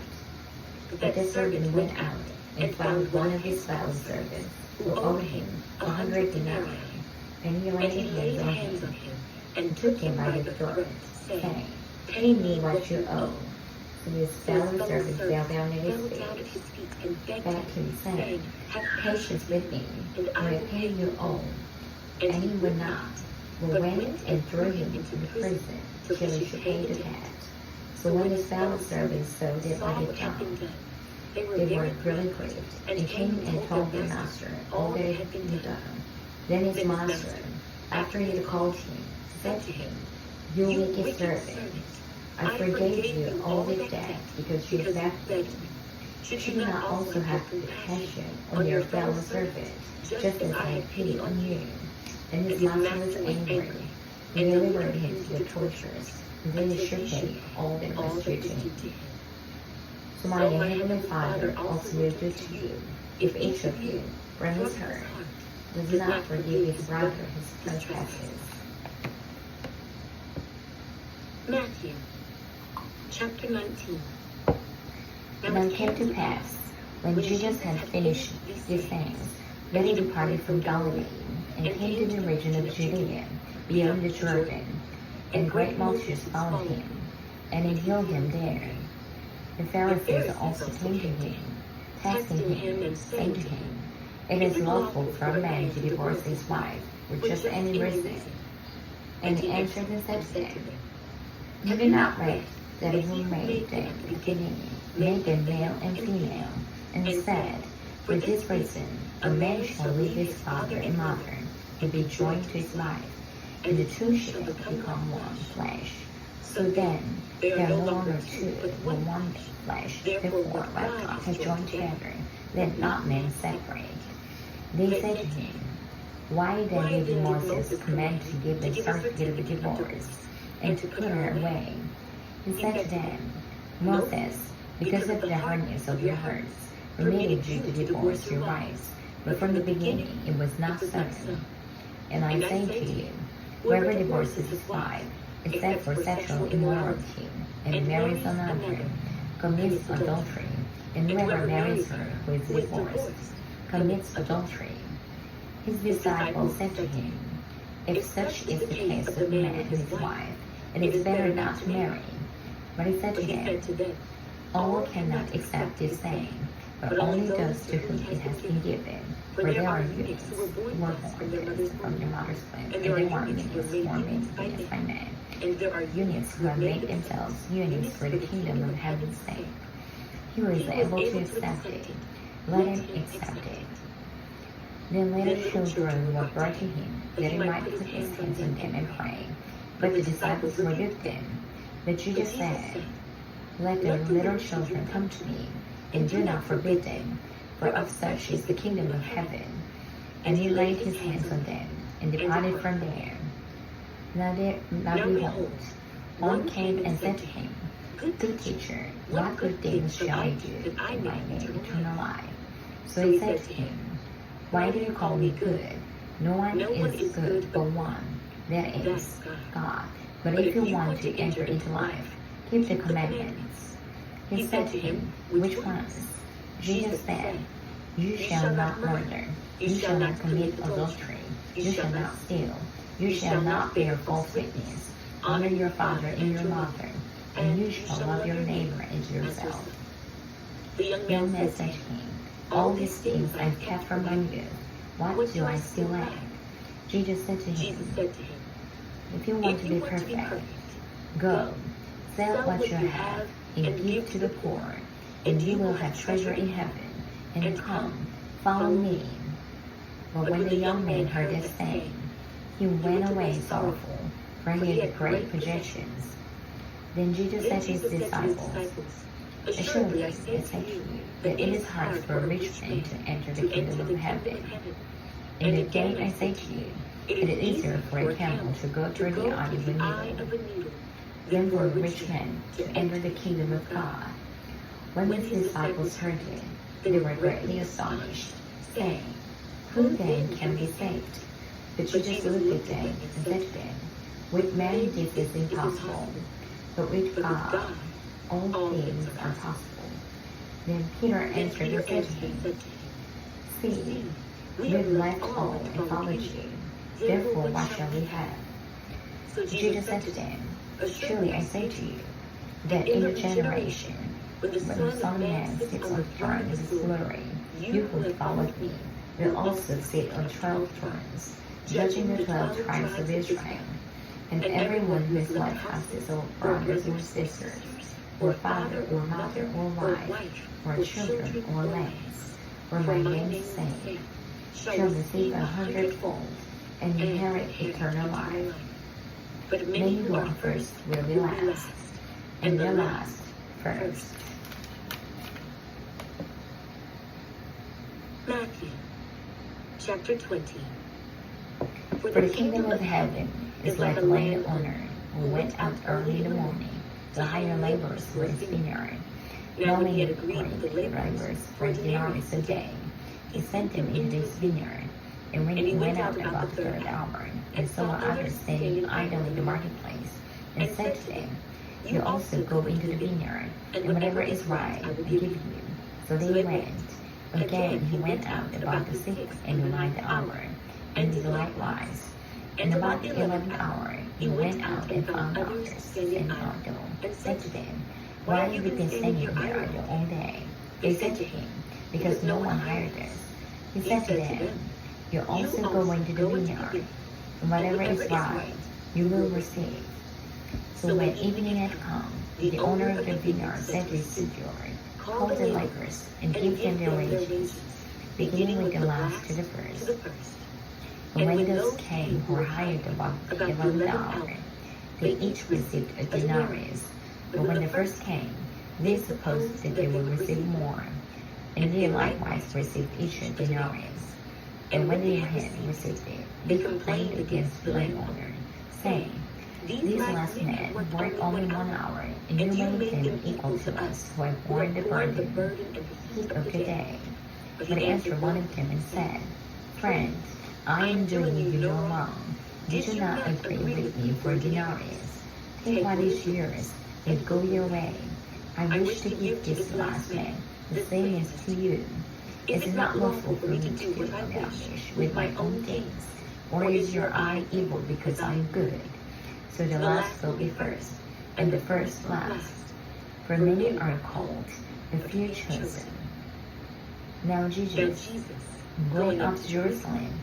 But the servant went out and found one of his fellow servants who owed him 100 denarii, and he laid hands on him and took him by the throat, saying, Pay me what you owe. So his fellow servant fell down at his feet and begged him, saying, Have patience with me, and I will pay you all. And he would not, but went and threw him into the prison till he should pay the debt. So when his fellow servants saw that it had been done, they were really grieved, and came and told their master all that had been done. Then his master, after he had called him, said to him, You wicked servant, I forgave you all this debt because you begged me. Should you not also have compassion on your fellow servant, just as I had pity on you? And his master was angry, and delivered him to the torturers, and then he should pay all that was due to him. So my heavenly Father also will do to you, if each of you, from his heart, does not forgive his brother his trespasses. Matthew, chapter 19. Now it came to pass, when Jesus had finished these things, that he departed from Galilee, and came to the region of Judea, beyond the Jordan, and great multitudes followed him, and he healed them there. The Pharisees also came to him, testing him, and saying to him, It is lawful for a man to divorce his wife for just any reason. And he answered and said to them, You do not read that he made them beginning, made them male and female, and said, For this reason a man shall leave his father and mother, and be joined to his wife, and the two shall become one flesh. So then they are no longer two, but one flesh. Therefore what God has joined together, let not men separate. They said to him, Why then did Moses command to give the certificate of divorce, and to put her away? He said to them, Moses, because of the hardness of your hearts, permitted you to divorce your wives, but from the beginning it was not so. And I say to you, whoever divorces his wife, except for sexual immorality, and marries another, commits adultery, and whoever marries her who is divorced, commits adultery. His disciples said to him, If such is the case of a man and his wife, it is better not to marry. But he said to them, All cannot accept this saying, but only those to whom it has been given. For there are eunuchs who were born from their mother's womb, and there are eunuchs who are made eunuchs by men, and there are eunuchs who have made themselves eunuchs for the kingdom of heaven's sake. He who is able to accept it, let him accept it. Then little children were brought to him, that he might put his hands on them and pray. But the disciples rebuked them. But Jesus said, Let the little children come to me, and do not forbid them, for of such is the kingdom of heaven. And he laid his hands on them, and departed from there. Now behold, one came and said to him, Good teacher, what good things shall I do that I may gain eternal life? So he said to him, Why do you call me good? No one is good but one, that is, God. But if you want to enter into life, keep the commandments. He said to him, Which ones? Jesus said, You shall not murder. You shall not commit adultery. You shall not steal. You shall not bear false witness. Honor your father and your mother, and you shall love your neighbor as yourself. The Young man said to him, All these things I have kept from my youth. What do I still lack? Jesus said to him, If you want to be perfect, go, sell what you have and give to the poor, and you will have treasure in heaven, and come, follow me. But when the young man heard this saying, he went away sorrowful, for he had great possessions. Then Jesus said to his disciples, Assuredly I say to you, that it is hard for a rich man to enter the kingdom of heaven. And again I say to you, it is easier for a camel to go through the eye of a needle than for a rich man to enter the kingdom of God. When his disciples heard it, they were greatly astonished, saying, Who then can be saved? But Jesus looked at them and said to them, With man this is impossible, but with God all things are possible. Then Peter answered and said to him, See, we have left all and followed you. Therefore what shall we have? So Jesus said to them, Surely I say to you, that in the generation when the Son of Man sits on the throne in his glory, you who have followed me will also sit on 12 thrones, judging the 12 tribes of Israel. And everyone who has left houses or brothers or sisters, or father or mother or wife, or children or lands, for my name's sake, shall receive 100-fold and inherit eternal life. But many who are first will be last, and the last first. Matthew chapter 20. For the kingdom of heaven is like a landowner who went out early in the morning to hire laborers for his vineyard. Knowing he had agreed with the laborers for a denarius a day, he sent them into his vineyard. And when he went out about the third hour, and saw others standing idle in the marketplace, and said to them, You also go into the vineyard, and whatever is right I will give you. So they went. Again he went out about the 6th and the 9th hour, and did likewise. And about the 11th hour he went out and found others standing idle, and said to them, Why have you been standing here idle all day? They said to him, Because no one hired us. He said to them, You also go into the vineyard, and whatever is right you will receive. So when evening had come, the owner of the vineyard said to his steward, Call the laborers and give them their wages, beginning with the last to the first. And when those came who were hired about the 11th hour, they each received a denarius. But when the first came, they supposed that they would receive more, and they likewise received each a denarius. And when they had received it, they complained against the landowner, saying, These last men worked only 1 hour, and you made them equal to us who have borne the burden and the heat of the day. But he answered one of them and said, Friend, I am doing you no wrong. Did you not agree with me for a denarius? Take what is yours, and go your way. I wish to give this last man the same as to you. Is it not lawful for me to do what I wish with my own things? Or is your eye evil because I am good? So the last will be first, and the first last. For many are called, the few chosen. Now Jesus, going up to Jerusalem,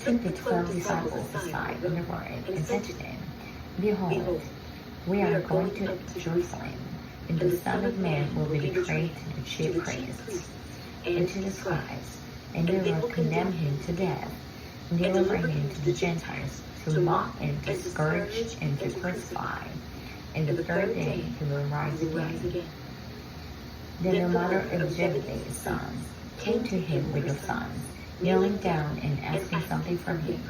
took the 12 disciples aside on the road, and said to them, Behold, we are going to Jerusalem, and the Son of Man will be betrayed to the chief priests and to the scribes, and they will condemn him to death, and they will bring him to the Gentiles to mock and to scourge and to crucify, and the third day he will rise again. Then the mother of Zebedee's sons came to him with her sons, kneeling down and asking something from him.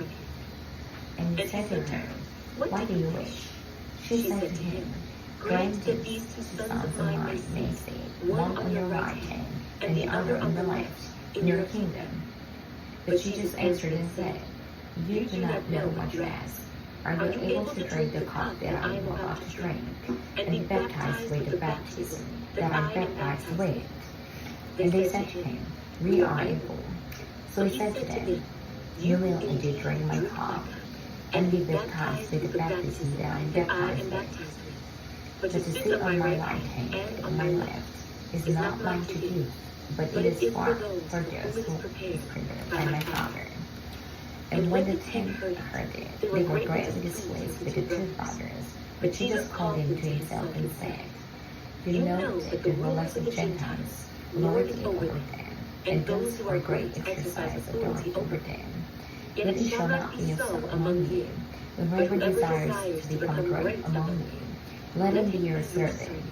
And he said to her, What do you wish? She said to him, Grant that these 2 sons of mine may sit, one on your right hand, and the other on the left, in your kingdom. But Jesus answered and said, You do not know what you ask. Are you able to drink the cup that I am about to drink, and be baptized with the baptism that I am baptized with? And they said to him, we are able. So he said to them, you will indeed drink my cup, and be baptized with the baptism that I am baptized with. But to sit on my right hand and on my left is not mine to give, but it is for those who is prepared by my Father. And when the 10 heard it, they were greatly displeased with the two brothers. But Jesus called him to himself and said, you know that the rulers of Gentiles lord it over them, and those who are great exercise authority over them. Yet it shall not be so among you. Whoever desires to become great among you, let him be your servant.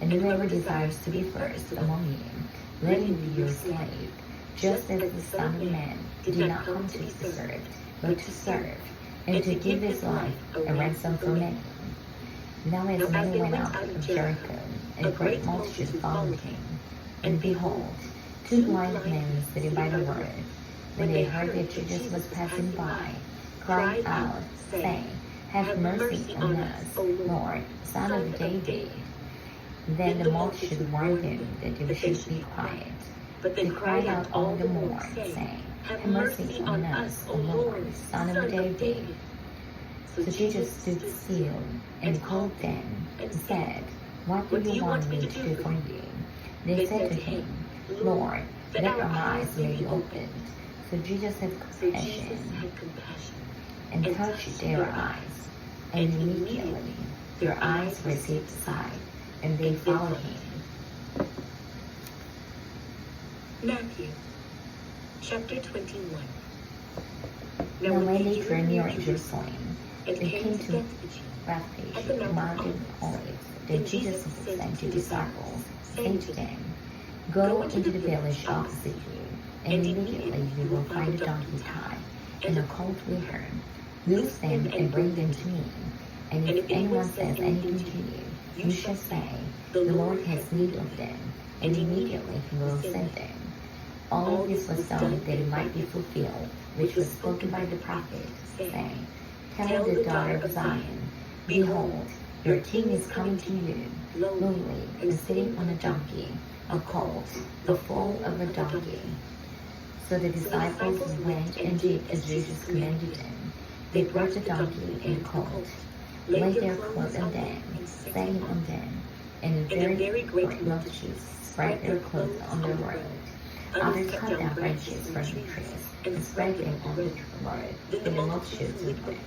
And whoever desires to be first among you, let him be your slave. Just as the Son of Man did not come to be served, but to serve, and to give his life a ransom for many. Now as many went out of Jericho, a great multitude followed him. And behold, two blind men sitting by the road, when they heard that Jesus was passing by, cried out, saying, Have mercy on us, Lord, Son of David. Then the multitude warned him that they should be quiet. But they cried out all the more, saying, Have mercy on us, O Lord, Son of David. So Jesus stood still and called them and said, What do you want me to do for you? They said to him, Lord, that our eyes may be opened. So Jesus had compassion and touched their eyes, and immediately their eyes received sight, and they followed him. Matthew chapter 21. Now when they drew near Jerusalem, they came to Bethphage, the Mount of Olives. Then Jesus sent two disciples, saying to them, Go into the village opposite you, and immediately you will find a donkey tied, and a colt with her. Loose them and bring them to me. And if anyone says anything to you, you shall say, The Lord has need of them, and immediately he will send them. All this was done that it might be fulfilled, which was spoken by the prophet, saying, Tell the daughter of Zion, Behold, your king is coming to you, lowly, and sitting on a donkey, a colt, the foal of a donkey. So the disciples went and did as Jesus commanded them. They brought the donkey and the colt, laid their clothes on them, sang on them, and a very great multitude spread their clothes on the road. Others cut down branches from the trees and spread them on the road. Then the multitudes went.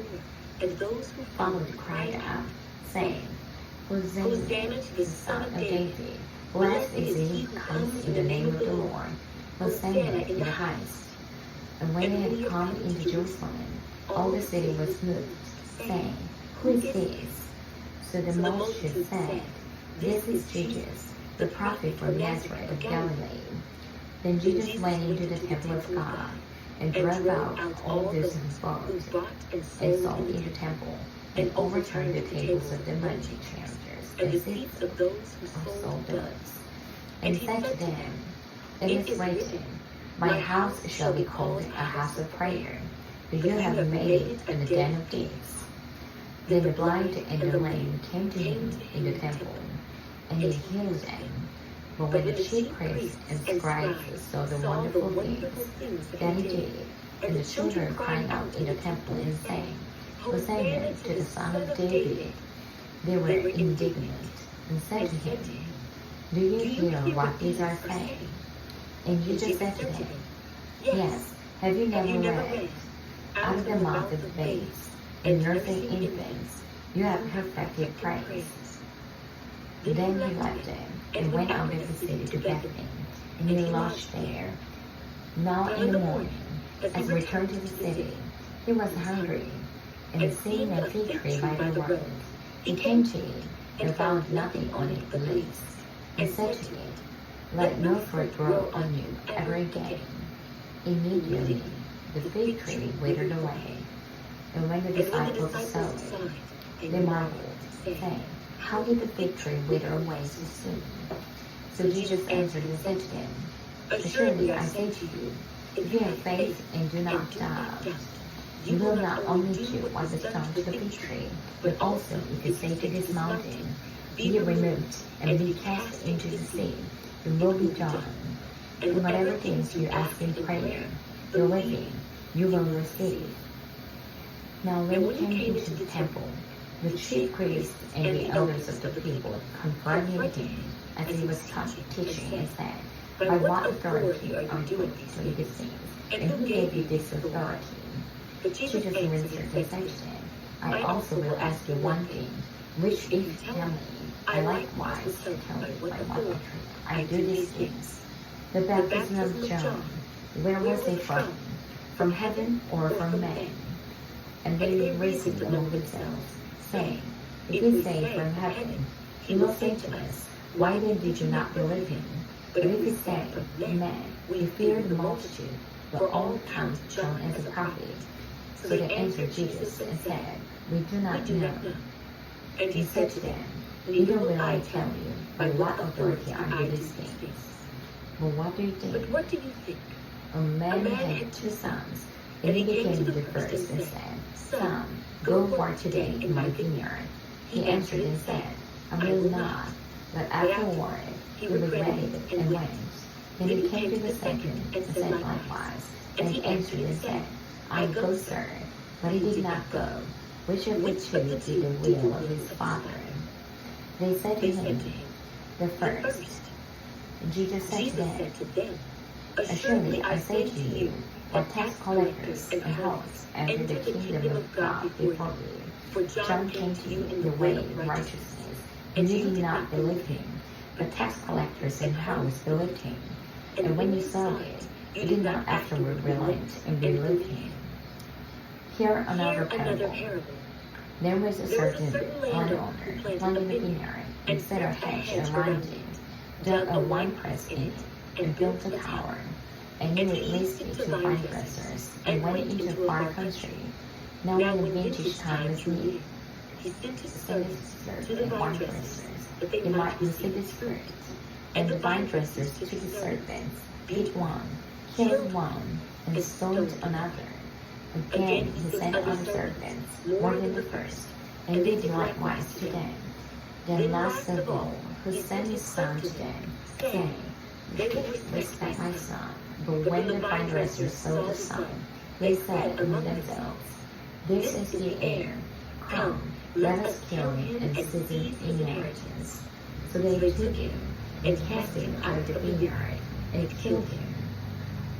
And those who followed cried out, saying, Hosanna to the Son of David. Blessed is he who comes in the name of the Lord. Hosanna in the highest. And when they had come into Jerusalem, all the city was moved, saying, Who is this? So the multitude said, This is Jesus, the prophet from Nazareth of Galilee. Then Jesus went into the temple of God, and drove out all those who bought and sold in the temple, and overturned the tables of the money changers, and the seats of those who sold doves. And he said to them, It is written, My house shall be called a house of prayer, but you have made it a den of thieves. Then the blind and the lame came to him in the temple, and he healed them. But when the chief priests and scribes saw the wonderful things that he did, and the children crying out in the temple and saying, Hosanna to the Son of David, they were indignant, and said to him, Do you hear what these are saying? And Jesus said to them, Yes, have you never read, Out of the mouth of babes and nursing infants, you have perfected praise. Then he left them, and went out of the city to Bethany, and he lodged there. Now in the morning, as he returned to the city, he was hungry, and seeing a fig tree by the road, he came to it, and found nothing on it but leaves, and said to it, Let no fruit grow on you ever again. Immediately the fig tree withered away. And when the disciples saw it, they marveled, saying, How did the fig tree wither away so soon? So Jesus answered and said to them, Assuredly I say to you, if you have faith and do not doubt, you will not only do what was done to the fig tree, but also if you say to this mountain, Be removed and be cast into the sea, it will be done. And whatever things you ask in prayer, believing, you will receive. Now when he came into the temple, the chief priests and the elders of the people confronted him as he was teaching and said, "By what authority are you doing these things? And who gave you this authority?" But Jesus answered and said to them, "I also will ask you one thing, which if you tell me, I likewise tell you by what authority I do these things. The baptism of John, where was it from? From heaven or from men?" And they reasoned among themselves, saying, "If we say from heaven, he will say to us, why then did you not believe him? But if we say from men, we fear the multitude, but all count John as a prophet." So they answered Jesus and said, "We do not know." And he said to them, "Neither will I tell you by what authority I do these things." Well, what do you think? But what do you think? A man had 2 sons, and he came to the first and said, "Son, go work today in my vineyard." He answered and said, "I will not." But afterward he regretted it and went. Then he came to the second and said likewise. And he answered and said, "I go, sir." But he did not go. Which of the 2 did the will of his father? They said to him, "The first." Jesus said to them, "Assuredly I say to you, that tax collectors and harlots enter the kingdom of God before you. For John came to you in the way of righteousness, and you did not believe him, but tax collectors and harlots believed him. And when you saw it, you did not afterward relent and believe him." Here another parable. There was a certain landowner planted a vineyard and set a hedge around it, dug a winepress in it, and built a tower. And he leased it to vine dressers, and went into a far country. Now when the vintage time was near, he sent his servants to the vine dressers, that they might receive his fruit. And the vine dressers took his servants, beat one, killed one, and stoned another. Again he sent other servants, more than the first, and did likewise to them. Then last of all, who sent his son to them, saying, "They will respect my son." But when the vine dressers saw the son, they said among themselves, "This is the heir. Come, let us kill him and seize his inheritance." So they took him and cast him out of the vineyard and killed him.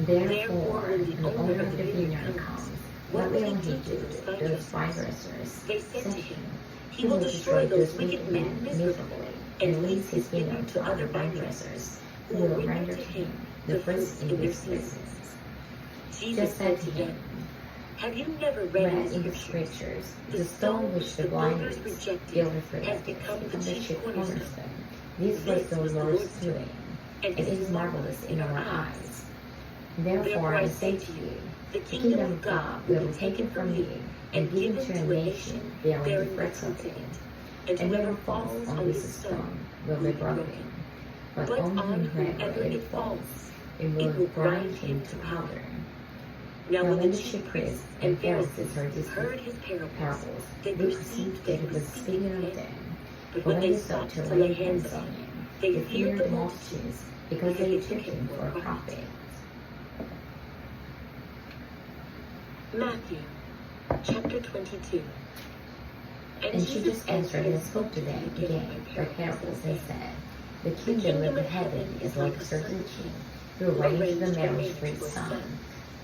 Therefore, when the owner of the vineyard comes, what will he do to those vine dressers? They said to him, "He will destroy those wicked men miserably, and lease his vineyard to other vine dressers, who will render to him the fruits in their places." Jesus said to him, "Have you never read in the scriptures, the stone which the builders rejected has become the chief cornerstone? This was the Lord's doing, and it is marvelous in our eyes. Therefore I say to you, the kingdom of God will be taken from you and given to a nation bearing fruits of it. And whoever falls on this stone will be broken, but on whomever it falls, it will grind him to powder." Now when the chief priests and Pharisees heard his parables, they perceived that he was speaking of them. But when they sought to lay hands on him, they feared the multitudes, because they took him for a prophet. Matthew, chapter 22. And Jesus answered and spoke to them again by parables and said, "The kingdom of heaven is like a certain king who arranged the marriage for his son,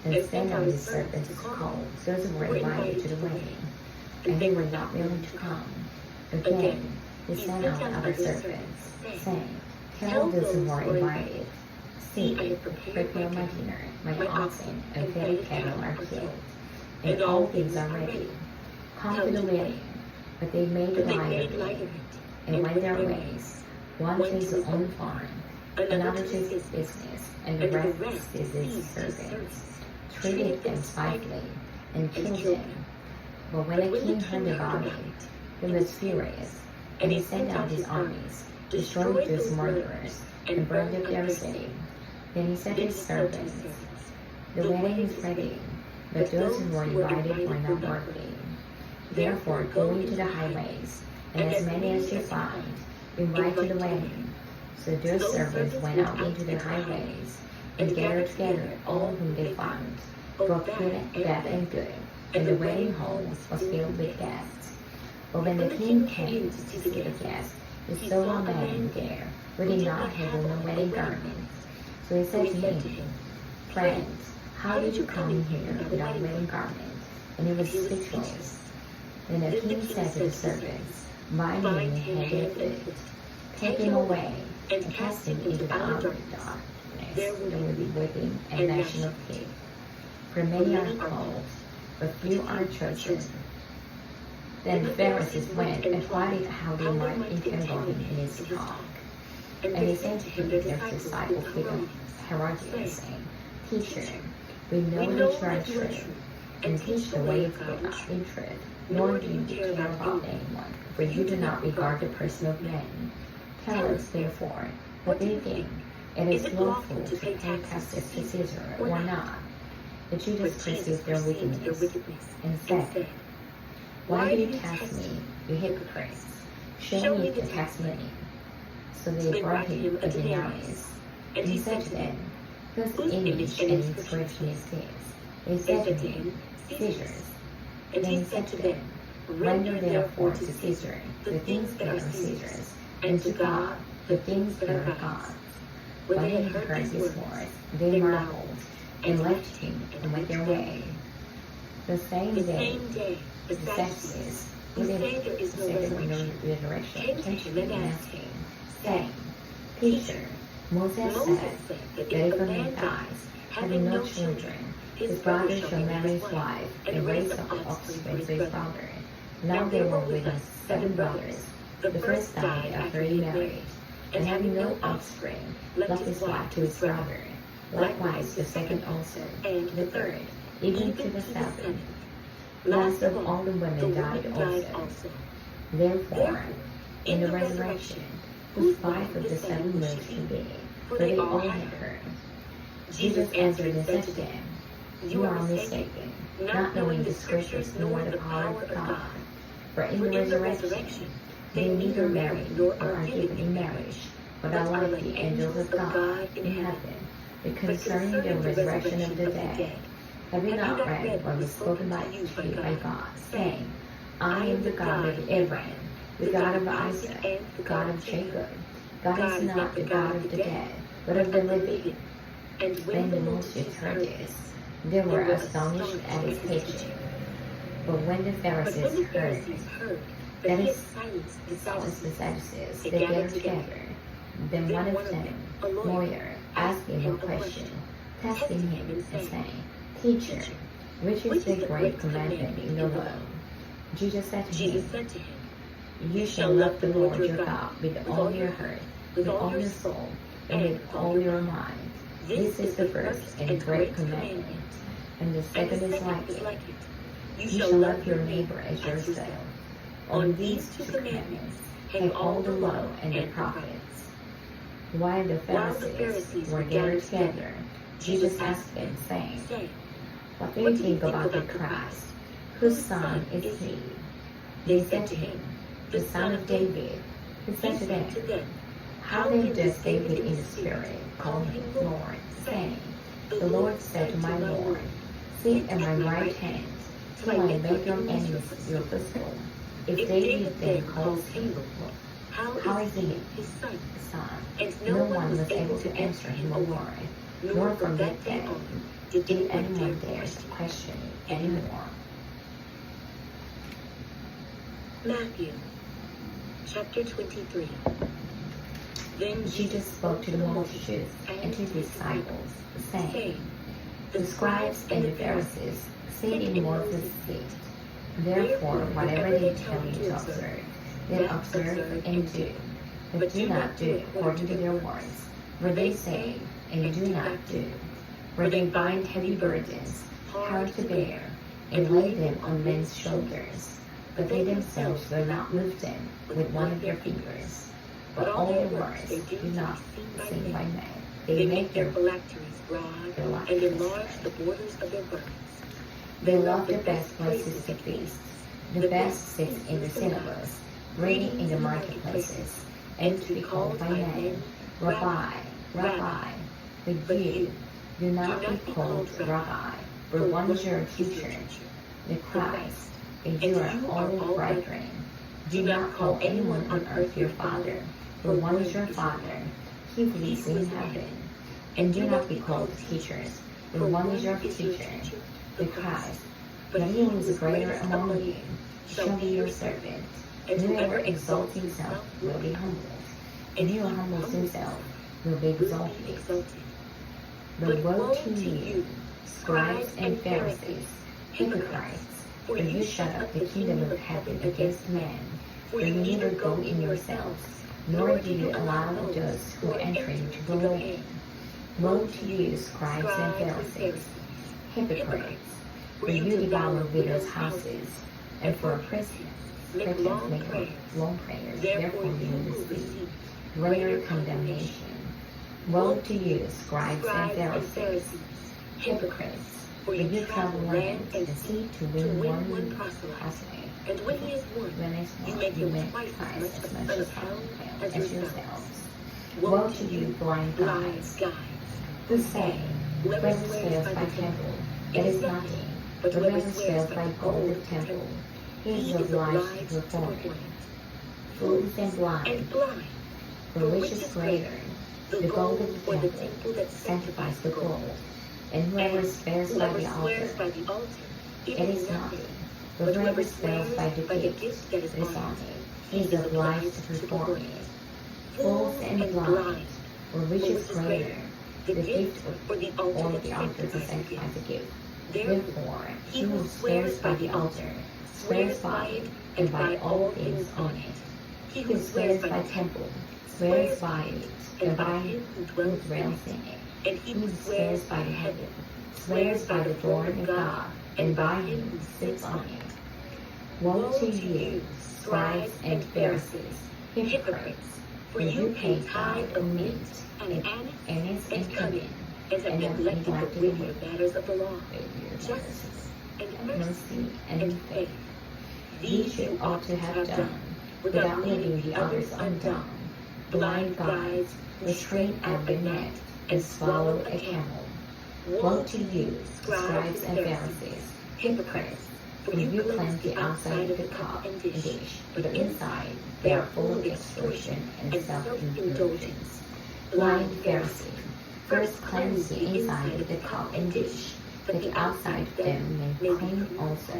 and sent out his servants to call those who were invited to the wedding, and they were not willing to come. Again, he sent out other servants, saying, Tell those who are invited, see, prepare my dinner, my oxen and fatted cattle are killed, and all things are ready. Come to the wedding." But they made light of it, and went their ways, one to his own farm, another to his business, and the rest to his servants, treated them spitefully, and killed them. But when the king heard about it, he was furious, and he sent out his armies, destroyed those murderers, and burned up their city. Then he said to his servants, "The wedding is ready, but those who were invited were not worthy. Therefore go into the highways, and as many as you find, invite to the wedding." So those servants went out into the highways, and gathered together all whom they found, both bad and good, and the wedding hall was filled with guests. But when the king came to see the guests, he saw a man there who did not have on a wedding garment. So he said to him, "Friend, how did you come in here without a wedding garment?" And he was speechless. Then the king said to the servants, "Bind him hand and foot, take him away, and cast him into the outer darkness. There will be weeping and gnashing of teeth. For many are called, but few are chosen." Then the Pharisees went and plotted how they might entangle him in his talk. And they sent to him their disciples with Herodias, saying, "Teacher, we know that you are true, and teach the way of God in truth, nor do you care about anyone, for you do not regard the person of men. Tell us, therefore, what do you think? It is lawful to pay taxes to Caesar or not?" But Judas perceived their wickedness, and said, "Why do you tax me, you hypocrites? Show me the tax money." So they brought him a denarius. And he said to them, "Whose image and inscription is this?" They said to him, "Caesar's." And he said to them, "Render therefore to Caesar the things that are Caesar's, and to God the things that are God's." When they had heard these words, they marveled, and left him and went their way. The same day, the Sadducees, who say there is no resurrection, came to him and asked him, saying, "Teacher, Moses said that if a man dies, having no children, his brother shall marry his wife and raise up offspring to his father. Now there were with us 7 brothers. The first died after he married, and having no offspring, left his wife to his brother. Likewise the second also, and the third, even to the 7th. Last of all the women died also. Therefore, in the resurrection, whose 5 of the 7 loaves to be? For they all had heard." Jesus answered and said to them, "You are mistaken, not knowing the Scriptures nor the power of God. For in the resurrection, they neither marry nor are given in marriage, but are like the angels of God in heaven. But concerning the resurrection of the dead, have you not read what was spoken by you by God, saying, I am the God of Abraham, the God of Isaac, the God of Jacob. God is not the God of the dead, but of the living." And when the multitude heard this, they were astonished at his teaching. But when the Pharisees heard that he silenced the Sadducees, they gathered together. Then one of them, a lawyer, asked him a question, testing him and saying, "Teacher, which is the great commandment in the law?" Jesus said to him, "You shall love the Lord your God with all your heart, with all your soul, and with all your mind. This is the first and great commandment. And the second is like it. You shall love your neighbor as yourself. On these 2 commandments hang all the law and the prophets." While the Pharisees were gathered together, Jesus asked them, saying, "What do you think about the Christ? Whose son is he?" They said to him, "The son of David." He said to them, "How then does David in the Spirit call him Lord, saying, The Lord said to my Lord, Sit at my right hand, till I make your enemies your footstool. If David then calls him Lord, how is he his son? And no one was able to answer him a word, nor from that day did anyone dare to question it anymore. Matthew chapter 23. Then Jesus spoke to the multitudes and to his disciples, saying, The scribes and the Pharisees sit in Moses' seat. Therefore, whatever they tell you to observe, then observe and do. But do not do according to their words, for they say, and do not do. For they bind heavy burdens, hard to bear, and lay them on men's shoulders, but they themselves will not move them with one of their fingers. But all their works do not sing by men. They make their phylacteries broad and enlarge the borders of their garments. They love the best places to feast. The best sits in the synagogues, reading in the marketplaces, and to be called by name, Rabbi, Rabbi. But you, do not be called Rabbi, for one is your teacher, the Christ, and you are all brethren. Do not call anyone on earth your father, for one is your Father, he who is in heaven. And do not be called teachers, for one is your teacher, the Christ. But he who is greater among you shall be your servant. And whoever exalts himself will be humbled, and he who humbles himself will be exalted. But woe to you, scribes and Pharisees, hypocrites, for you shut up the kingdom of heaven against men. For you neither go in yourselves, nor do you allow those who are entering to go in. Woe to you, scribes and Pharisees, hypocrites, for you devour widows' houses, and for a pretense make long prayers, therefore you will receive greater condemnation. Woe to you, scribes and Pharisees, hypocrites, for you travel land and sea to win one proselyte, and when he is won, you make him twice as much as as yourselves. Woe to you, blind guides, who say, whoever swears by temple, it is nothing, but whoever swears by gold of temple, he is obliged to perform it. Fools and blind, for which is greater, the gold of the temple that sanctifies the gold, and whoever swears by the altar, it is nothing, but whoever swears by the gift that is on it, he is obliged to perform it. Fools and blind, for which is greater, the gift or the altar to sanctify the gift. Therefore, he who swears by the altar swears by it and by all things on it. He who swears by temple swears by it and by him who dwells in it. And he who swears by the heaven swears by the throne of God and by him who sits on it. Woe to you, scribes and Pharisees, hypocrites, for you pay tithe of mint and anise and cumin, and have neglected the weightier matters of the law, justice and mercy and faith. These you ought to have done, without leaving the others undone. Blind guides, restrain at the net, and swallow a camel. Woe to you, scribes and Pharisees, hypocrites, for you cleanse the outside of the cup and dish, but inside they are full of extortion and self-indulgence. Blind Pharisee, first cleanse the inside of the cup and dish, that the outside of them may clean also.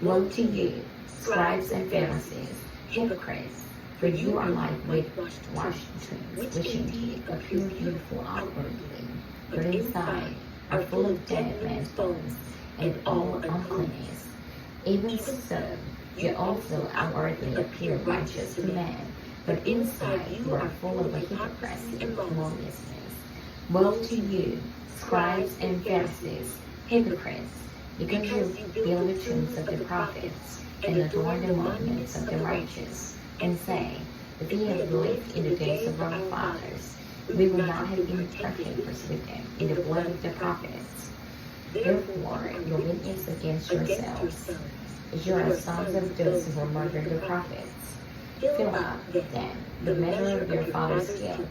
Woe to you, scribes and Pharisees, hypocrites, for you are like whitewashed tombs, which indeed appear beautiful outwardly, but inside are full of dead men's bones and all uncleanness. Even so, you also outwardly appear righteous to men, but inside you are full of hypocrisy and lawlessness. Woe to you, scribes and Pharisees, hypocrites, because you build the tombs of the prophets and adorn the monuments of the righteous, and say, if we had lived in the days of our fathers, we would not have been partakers with them in the blood of the prophets. Therefore, your witness against yourselves is you are sons of those who murdered the prophets. Fill up, then, the measure of your father's guilt.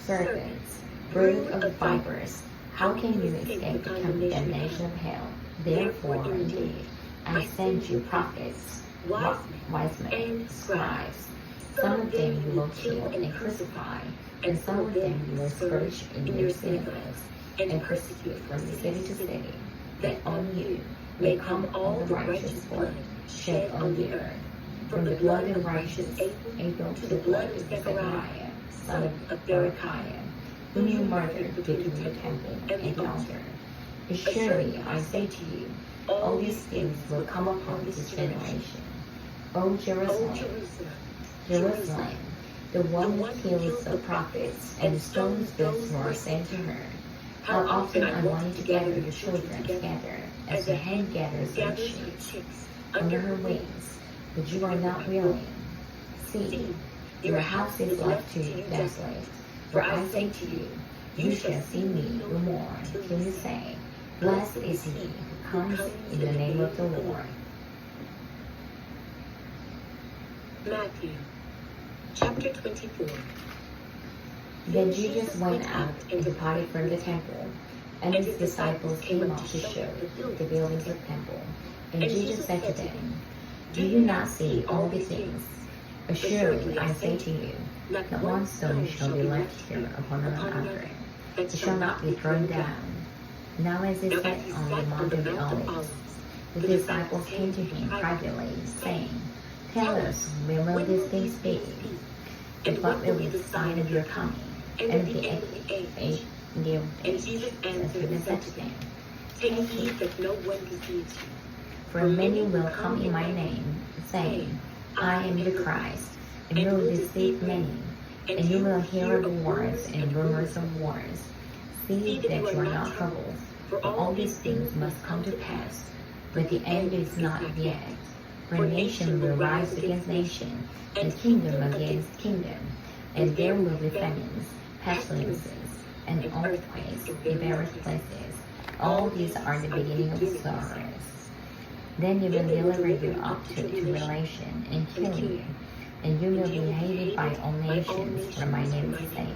Servants, brood of vipers, how can you escape the condemnation of hell? Therefore, indeed, I send you prophets, wise men, scribes. Some of them you will kill and crucify, and some of them you will scourge in your synagogues, and persecute from city to city, that on you may come all the righteous blood shed on the earth, from the blood of righteous Abel to the blood of Zechariah, son of Berechiah, whom you murdered between the temple and the altar. Surely I say to you, all these things will come upon this generation. O Jerusalem, Jerusalem, the one who kills the prophets and stones those who are sent to her. How often I wanted to gather your children together, as the hen gathers her chicks under her wings, but you are not willing. See, your house is left to you desolate. For I say to you, you shall see me no more, till you say, blessed is he who comes in the name of the Lord. Matthew, chapter 24. Then Jesus went out and departed from the temple, and his disciples came up to show the buildings of the temple. And Jesus said to them, "Do you not see all these things? Assuredly, I say to you, not one stone shall be left here upon another. It shall not be thrown down." Now as he sat on the Mount of Olives, the disciples came to him privately, saying, "Tell us, when will these things be? And what will be the sign of your coming, and of the age?" And Jesus answered and said to them, "Take heed that no one deceives you. For many will come in my name, saying, 'I am the Christ,' and will deceive many. And you will hear of wars and rumors of wars. See that you are not troubled, for all these things must come to pass, but the end is not yet. For nation will rise against nation, and kingdom against kingdom, and there will be famines, pestilences, and earthquakes in various places. All these are the beginning of sorrows. Then they will deliver you up to tribulation and kill you, and you will be hated by all nations for my name's sake.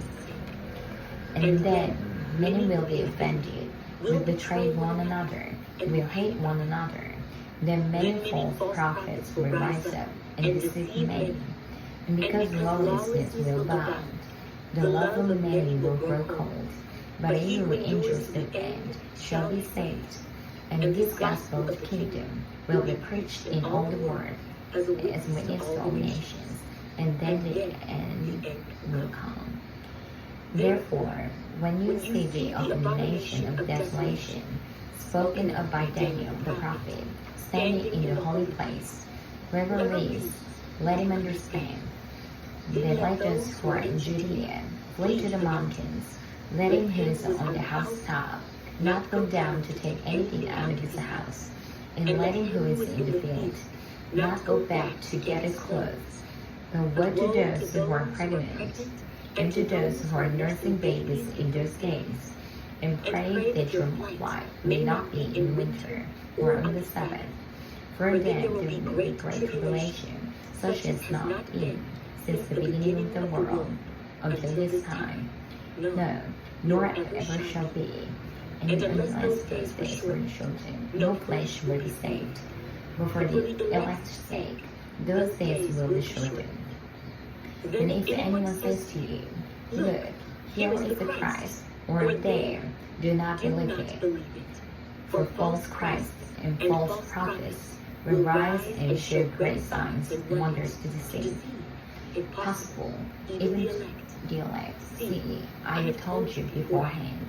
And then many will be offended, will betray one another, will hate one another. Then many false prophets will rise up and deceive many. And because lawlessness will abound, the love of many will grow cold. But he who endures to the end shall be saved. And this gospel of the kingdom will be preached in all the world as witness to all nations, and then the end will come. Therefore, when you see the abomination of desolation, spoken of by Daniel the prophet, standing in the holy place, whoever reads, let him understand. Then let those who are in Judea flee to the mountains. Let him who is on the housetop not go down to take anything out of his house. And let him who is in the field not go back to get his clothes. But woe to those who are pregnant, and to those who are nursing babies in those days. And pray that your wife may not be in winter or on the Sabbath. For then there will be great tribulation, such as not been since the beginning of the world until this time. No, nor ever shall be. And unless those days were chosen, no flesh will be saved. But for the elect's sake, those days will be shortened. And if anyone says to you, look, here is the Christ, or there, do not believe it. For false Christs and false prophets will rise and show great signs and wonders to deceive, if possible, even the elect. See, I have told you beforehand.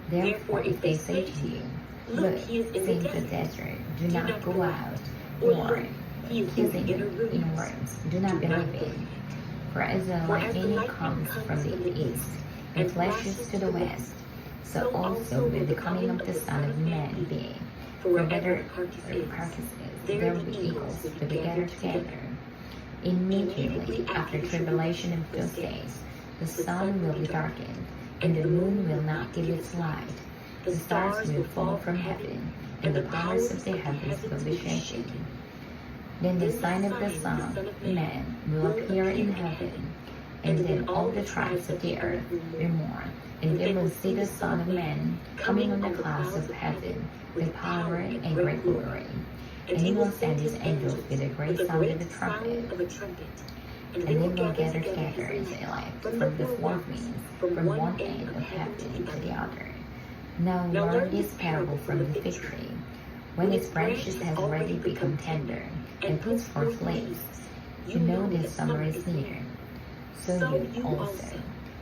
Therefore, if they say to you, look, he is in the desert, do not go out, or he is in words, do not believe it. For as the lightning comes from the east, and flashes to the west, so also will the coming of the Son of Man be. For wherever carcasses, there will be eagles to be gathered together. Immediately after tribulation of those days, the sun will be darkened, and the moon will not give its light. The stars will fall from heaven, and the powers of the heavens will be shaken. Then the sign of the Son of Man will appear in heaven, and then all the tribes of the earth will mourn, and they will see the Son of Man coming on the clouds of heaven with power and great glory. And he will send his angels with a great sound of a trumpet, and they will gather together his elect from the four winds, from one end of heaven to the other. Now learn this parable from the fig tree. When its branches have already become tender, and puts forth leaves, you know that summer is near. So you also,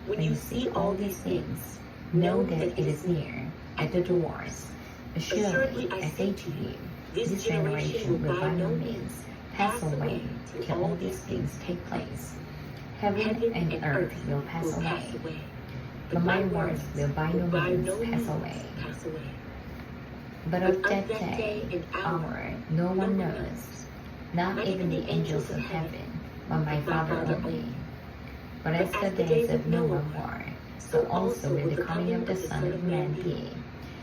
when you see all these things, know that it is near, at the doors. Assuredly, I say to you, this generation will by no means pass away till all these things take place. Heaven and earth will pass away, but my words will by no means pass away. But of that day and hour no one knows, not even the angels of heaven, but my Father only. But as the days of Noah were, so also will the coming of the Son of Man be.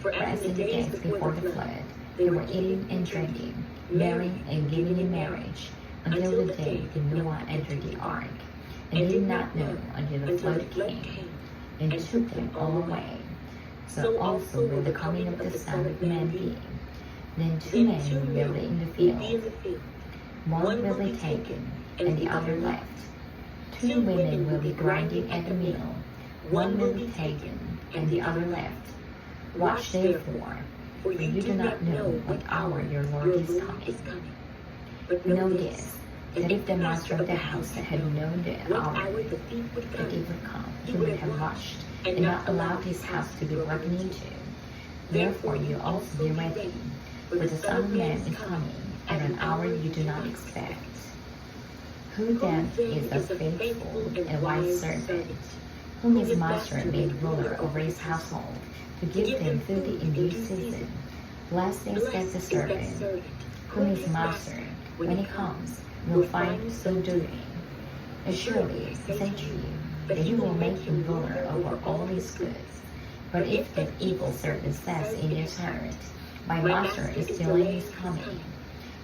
For as in the days before the flood, they were eating and drinking, marrying and giving in marriage, until the day that Noah entered the ark. and did not know until the flood came, and took them all away. So also will the coming of the Son of Man be. Then 2 men will be in the field, one will be taken, and the other left. 2 women will be grinding at the mill, one will be taken, and the other left. Watch therefore, for you do not know what hour your Lord is coming. Know this, that if the master of the house had known the hour that it would come, he would have watched, and not allowed his house to be broken into. Therefore you also be ready, for the Son of Man is coming at an hour you do not expect. Who then is the faithful and wise servant, whom his master made ruler over his household, to give them food in due season? Blessed is that servant, whom his master, when he comes, will find so doing. Assuredly, I say to you, that he will make him ruler over all his goods. But if that evil servant says in his heart, my master is delaying his coming,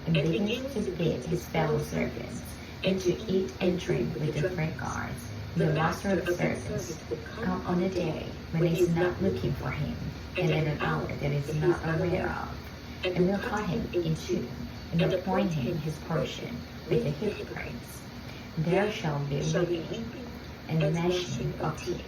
and begins to beat his fellow servants, and to eat and drink with the drunkards, the master of servants come on a day when he is not looking for him, and at an hour that is not aware of, and will cut him in two, and appoint him his portion with the hypocrites. There shall be weeping and gnashing of teeth.